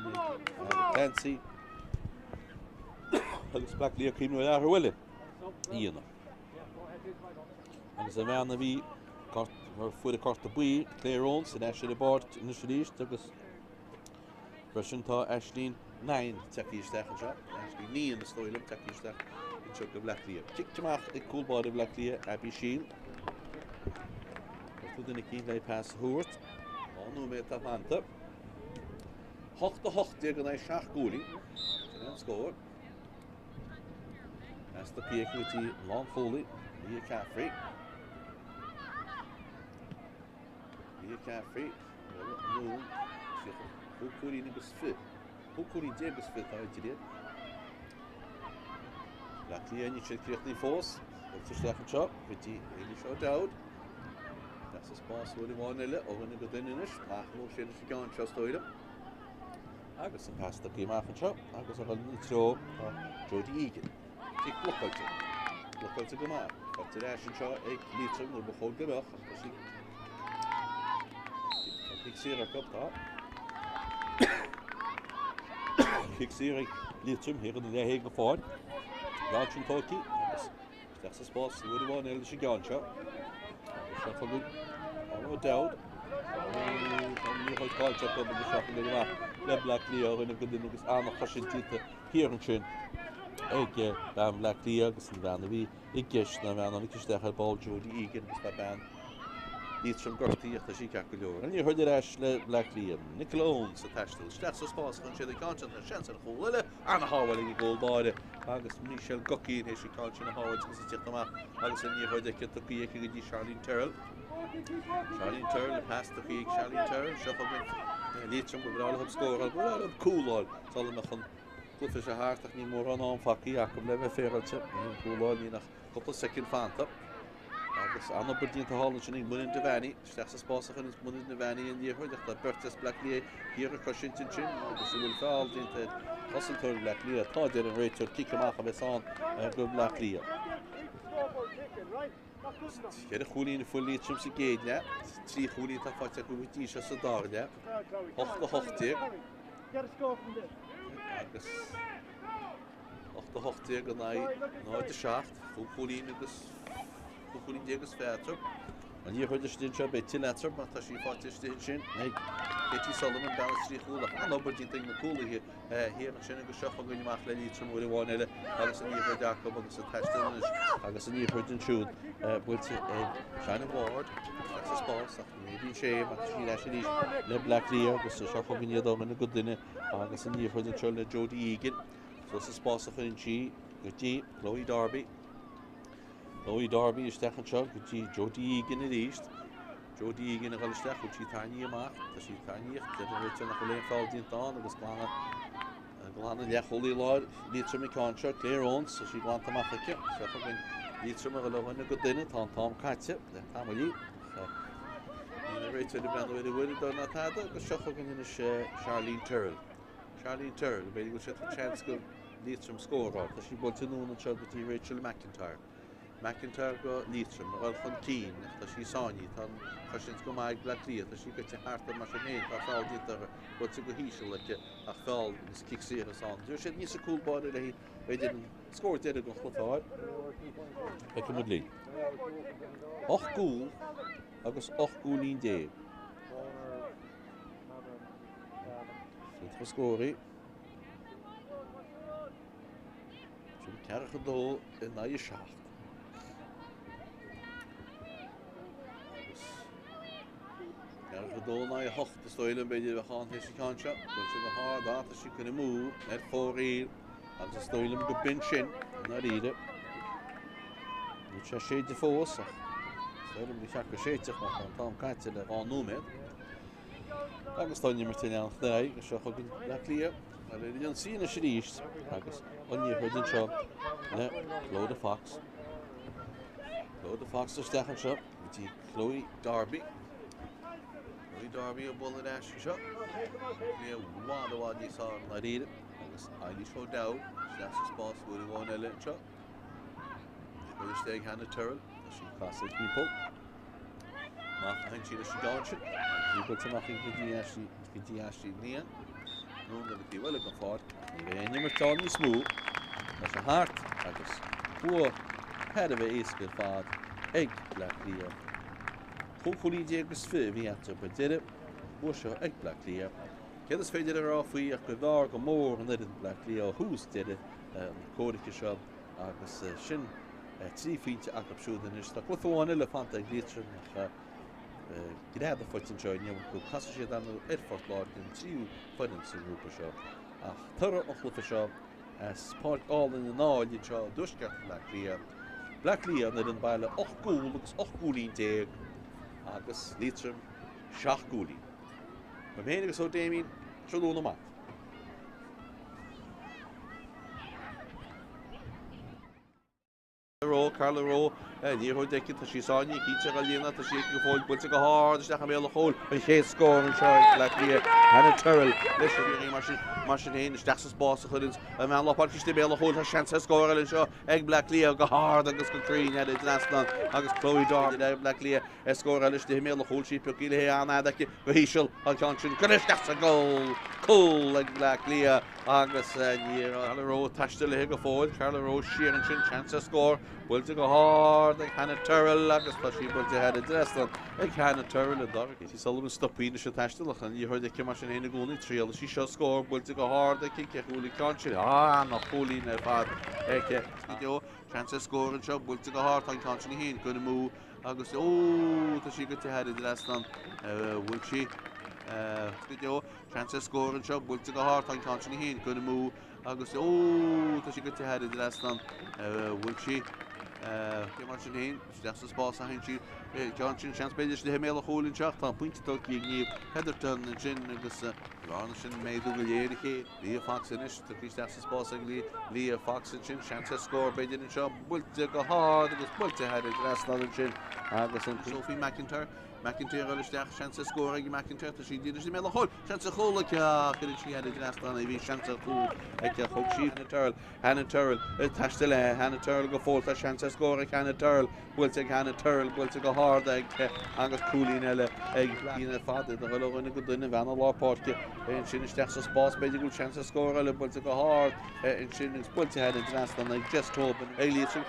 Clancy agus Black Clear cíimú le bhfuile íana. Agus a bheanna bhí mar fuair a carta buí Cléirón san eisi le báirt in sé ríist agus freisin tá Aill 9 teíisteach an seo Aill 9 na stoilm teíisteach in seo go Black Clear. Tiicteach ag cúlbáid a Black Clear Abby Shield. Toen ik hier bij pas hoort, nu met dat Babhta. Hocht tegen een schachgoelie, en score. As de peer met die long volley, hier Caffrey. Nu, hoe kon hij niet besfit? Hoe kon hij dit besfit uit dit? Black Clear niet krijgt niet voors, dat is slecht job, met die hele shot out. Das is pas wurde wanelle og en go dinnis machmo sé sé gan stoile agus an pasta ke machn cho agus a nitro Jody Egan tik blokkalte go ma wat der sin cho ag litrum no befol gebach sí ik sé a kopta ik sé litrum her in der hege fort ja sin toki das is pas wurde wanelle sé gan cho Shuffle on doubt. You hold call check up the shuffle le Black Clear in a good in agus an chasintite hier sin. Eg ban Black Clear agus van vi ikis na van an ikiste ball Jody Egan gus ban. Liatroim gortíocht a sí ceaculeor. An chuidir eis le Black Clear. Nickelón sa teistil. Steach sa spás chun siad cáint an sean ar chóile an hábhail i ggóilbáide agus Michelle Gucci é sí cáint sin na hábhaid agus tíocht amach agus an níor chuide tuí go dtí Charlene Terrell. Charlene Terrell le pass tuí Charlene Terrell seo go Liatroim go brála scóráil brála cúláil sal nach chun clufis a háach ní mór an facií ach go le féilte ní cúláil ní nach couple second Fátharta. Agus anna burdín a hála sin muin Domhnaigh, steach sa spásach an muin Domhnaigh in díorthaach tá Bertas Black Clear hir a cosint sin agus bhfuil fáil dínta hosantóir Black Clear tá dear an réiteir cicamach a bheitán go Black Clear. Chéad a chúlín fuil Liatroim sa géad le, trí chúlín tá fáte go bhutí se sa dar le, 8-8 agus 8-8 go 9-7 fú chúlín agus Chúlín dégus fétar. An hier chuidir stin seo be Liatroim mar tá sí fáte stin sin. Katie Solomon dan trí chúlach an oberdín na cúlathe hir sin agus seocha go amach le Liatroim bhfuil bháinile agus an níomh Jacob agus a teistenis agus an níomh an siúd builte ag Chlann Ward sa spás ach mébín sé ach sí leis sin le Black Clear agus a seocha go níad na go duine agus an níomh an siúd le Jody Egan. So sa spás a chuinn sí go dtí Chloe Darby. Chloe Darby is stechan seo go dtí Jody Egan a ríist. Jody Egan a ghalisteach go dtí taine amach, tá sí taineocht de an réite nach go léon fáil díntán agus glána lechollaí láir Liatroim cáin seo Cléirón so sí gláanta amachaice seocha gin Liatroim a go lehaine go duine tá tám caite le tamilí. Ní réite de brenn bhfuil bhfuil do na tada agus seocha gin ina Charlene Terrell. Charlene Terrell, beidir go sé chance go Liatroim scórá, tá sí bol tinún an seo go dtí Rachel McIntyre go Liatroim bhil chun cín tá sí sáinní tá sin go maid Black Clear tá sí go te harta mar sin éon tá fáil dítar go go híise le ach fáil is cic siar a sáin. Dúir sé níos a cúlbáide le beidir Scór deireadh go chluitheáil. Ag go mudlí. 8 gúl agus 8 gúlín déag. Go scóraí. Sin cearcha dó in 9-7. Cearcha dó 9-8 stoilm beidir a cháin héis cáin seo. Bhfuil go hard áta sí chuna mú ar fórír agus stoilm go bin sin na ríide. Ní sé sé de fós. Stoilm go cheach go séiteach mar an tám caiite le bhá núméid. Agus táine mar tíine anach dé go seo chugann le Cliath. A le an sína sé ríist agus oní chuidann seo le Clóda Fox. Clóda Fox ar stechan seo gotí Chloe Darby. Chloe Darby a bol ar eisce seo. Cliath bhád níos á na ríide agus Aill seo dá steach sa spás bhfuil gáin eile seo. Chuidir steag Hannah Turrell a sin casa people. Nach hain siad a si gáin sin. Ní go tamach gotí eiscí níon. Nún go bhí bhfuil go fád. Ní bheith nimar táin ní smú leis a háart agus bua head a bheith éascail fád ag le Cliath. Chulí déag agus fi bhí etar ba deire bua seo ag le Cliath. Céad is féidir ar áfaí ach go bhar go mór an idir le Cliath hús deire cóirice seo agus sin trí fínte ach absúdan is. Tá chluitheáin le fanta ag Liatroim Gréad a foitin seo neam go casa siad an irfort láir den tríú foiinn sa grúpa seo. Ach tura ó chlufa seo Spórt áil in na náil seo dúsceart le Cliath. Le Cliath na den baile 8 gúl agus 8 gúlín déag agus Liatroim 7 gúlín. Ba mhéana agus ó déimín trodún amach. Carla Rowe, ní ho dekin tá sí sáinní cíte a líana tá sí go fáil builte go háir is lecha méle hol an ché scór an seo le Cliath Hannah Turrell leis mar sin héin is deachsas bás a chuins a me lápáiste méle hol a sean scóir an seo ag le Cliath go háir agus go trín ad Iceland agus Chloe Darby le Cliath scóir leis de méle hol sí pe cíile an adaici go híisiil an cean sin go is deachsa gól cool ag le Cliath agus ní Carla Rowe taiste le go fáil Carla Rowe siar an sin chance scór builte go háir ag Hannah Turrell agus tá sí builte head Iceland ag Hannah Turrell a dar. Sí Sullivan stopíine se taisteach an dhéir de mar sin héna gúnaí tríal sí seo scór builte go háir ag cice chuúlaí cáin nach cholín ar fad ag deo chance scór an seo builte go háir an cáin sin hín gona mú agus tá sí go head Iceland bhfuil sí deo chance scór an seo builte go háir an cáin sin hín gona mú agus tá sí go head Iceland bhfuil sí mar sin héin deachsa spás a hain sí John sin seanspéidir de méle hólinn seach tá puintetá í níomh Heatherton an sin agus rána sin méadú go léiriché Lí Fox inis tá rí deachsa spás ag Lí Fox an sin seansa scór beidir an seo builte go háir agus builte head Iceland an sin agus an Sophie McIntyre isteach seansa scór ag McIntyre tá sí díidir sí méle hol seansa chola chuidir sí head Iceland a bhí seansa chú ag chug sí Hannah Turrell taiste le Hannah Turrell go fóilta seansa scór ag Hannah Turrell builte ag Hannah Turrell builte go háir ag agus cúlín eile ag lína fada a bhfuil go duine bhena lápáirce in sin isteach sa spás beidir go seansa scór eile builte go háir in sin is builte head Iceland ag just tóban Liatroim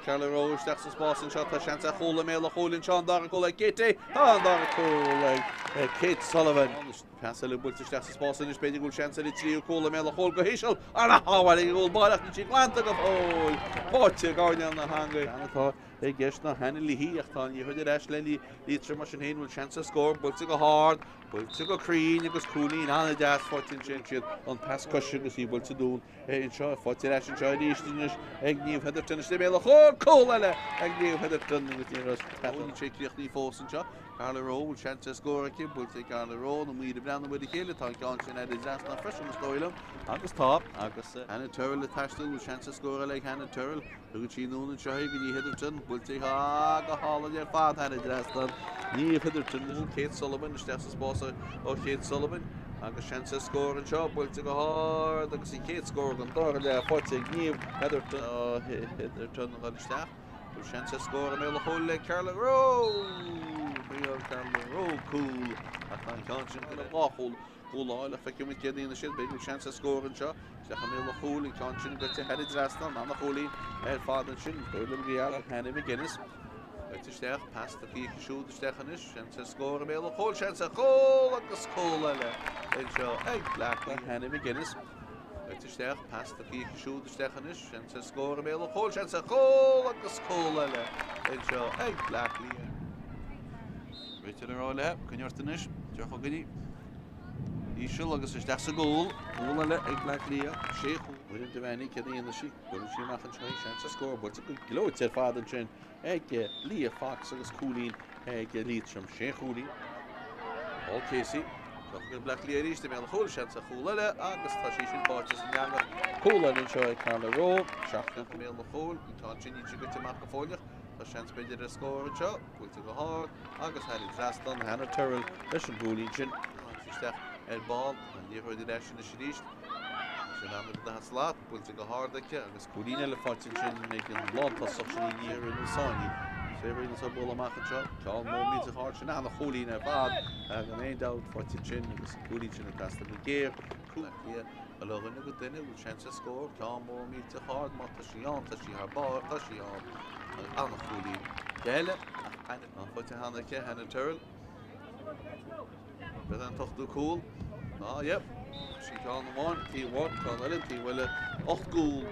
Carla Rowe isteach sa spás an seo tá seansa chola méle hólinn seo an dar go ag Katie an dar go ag Kate Sullivan Castle builte isteach sa spás in is beidir go seansa i tríú chola méle hól go híisiil an a háhair ag go bailach na Chlann go fóil báte gáine na hanga anatá ag gceist na hena líhííach tá í chuidir eis le Liatroim mar sin héin bhfuil seansa scór builte go háir builte go crín agus cúnaín anna deas fáitin sin siad an pas cosisiú agus í builte dún in seo fáitir eis an seo díostíis ag níomh Heatherton is méle chóir cóla ag níomh Heatherton agus tíras taún sé críocht ní fós an seo Carla Rowe bhfuil seansa scór aici builte Carla Rowe na Mhuire brena bud chéile tá ceáin sin ad Iceland freisin stoilm agus tá agus Hannah Turrell le taiste bhfuil seansa scór le Hannah Turrell Tugu sí nún an seo go ní Heatherton builte go hála ar fád head Iceland ní Heatherton is Kate Sullivan is deachsa spása ó Kate Sullivan agus seansa scór an seo builte go háir agus í Kate scór an dar le fáilte ag níomh Heatherton a gáilisteach bhfuil seansa scór a méle hól le Carla Rowe Peil Carlo cool. I can't conscience in a awful all if I can get in the shit, big chance of scoring shot. Camille Fool and conscience got to head it last time, and the Holy Father Shin, Golden Real, Hannah McGuinness. It's a step past the peak shoot the Stefanish, chance of score a mail of whole chance of goal at the school. And show egg black Hannah McGuinness. It's a step past the peak shoot the Stefanish, chance of score a mail of whole chance of goal at the school. And show egg black. Richard all up, can you finish? Jeff Goody. Aill agus is that's a goal. Goal alle Aill Cliath. Sheikh with the Vanny Kenny in the sheik. But she machen chance to score, but it's a good glow it's father chin. Aill Leah Fox agus Coolin. Aill Liatroim Sheikh Coolin. All Casey. So Black Leah the mail whole chance of goal alle agus tashin parties in gang. Cool and enjoy Craobh. Shafka the mail the whole. Continue to get to mark a folio. The chance made it a score and shot. We took a hard. Agus had it last on Hannah Turrell. Listen Coolin chin. El ball and you heard the dash in the shirish. Ciarán with the slot, pulls a hard like that. Agus Coolin ele fighting making blood toss suction here in the sun. So every little ball of market shot. Chlann more meets a hard Ciarán the Coolin a bad. And an out fighting chin. Agus Coolin chin across the gear. Cool here. A lot of good dinner with chance to score. Chlann more meets a hard. Matashion, Tashi her bar, Tashion. And the Coolin. Gale. And fighting hand like Hannah Turrell. But then talk to cool. Yep. She can on the one, T1, can on the T will 8 goal.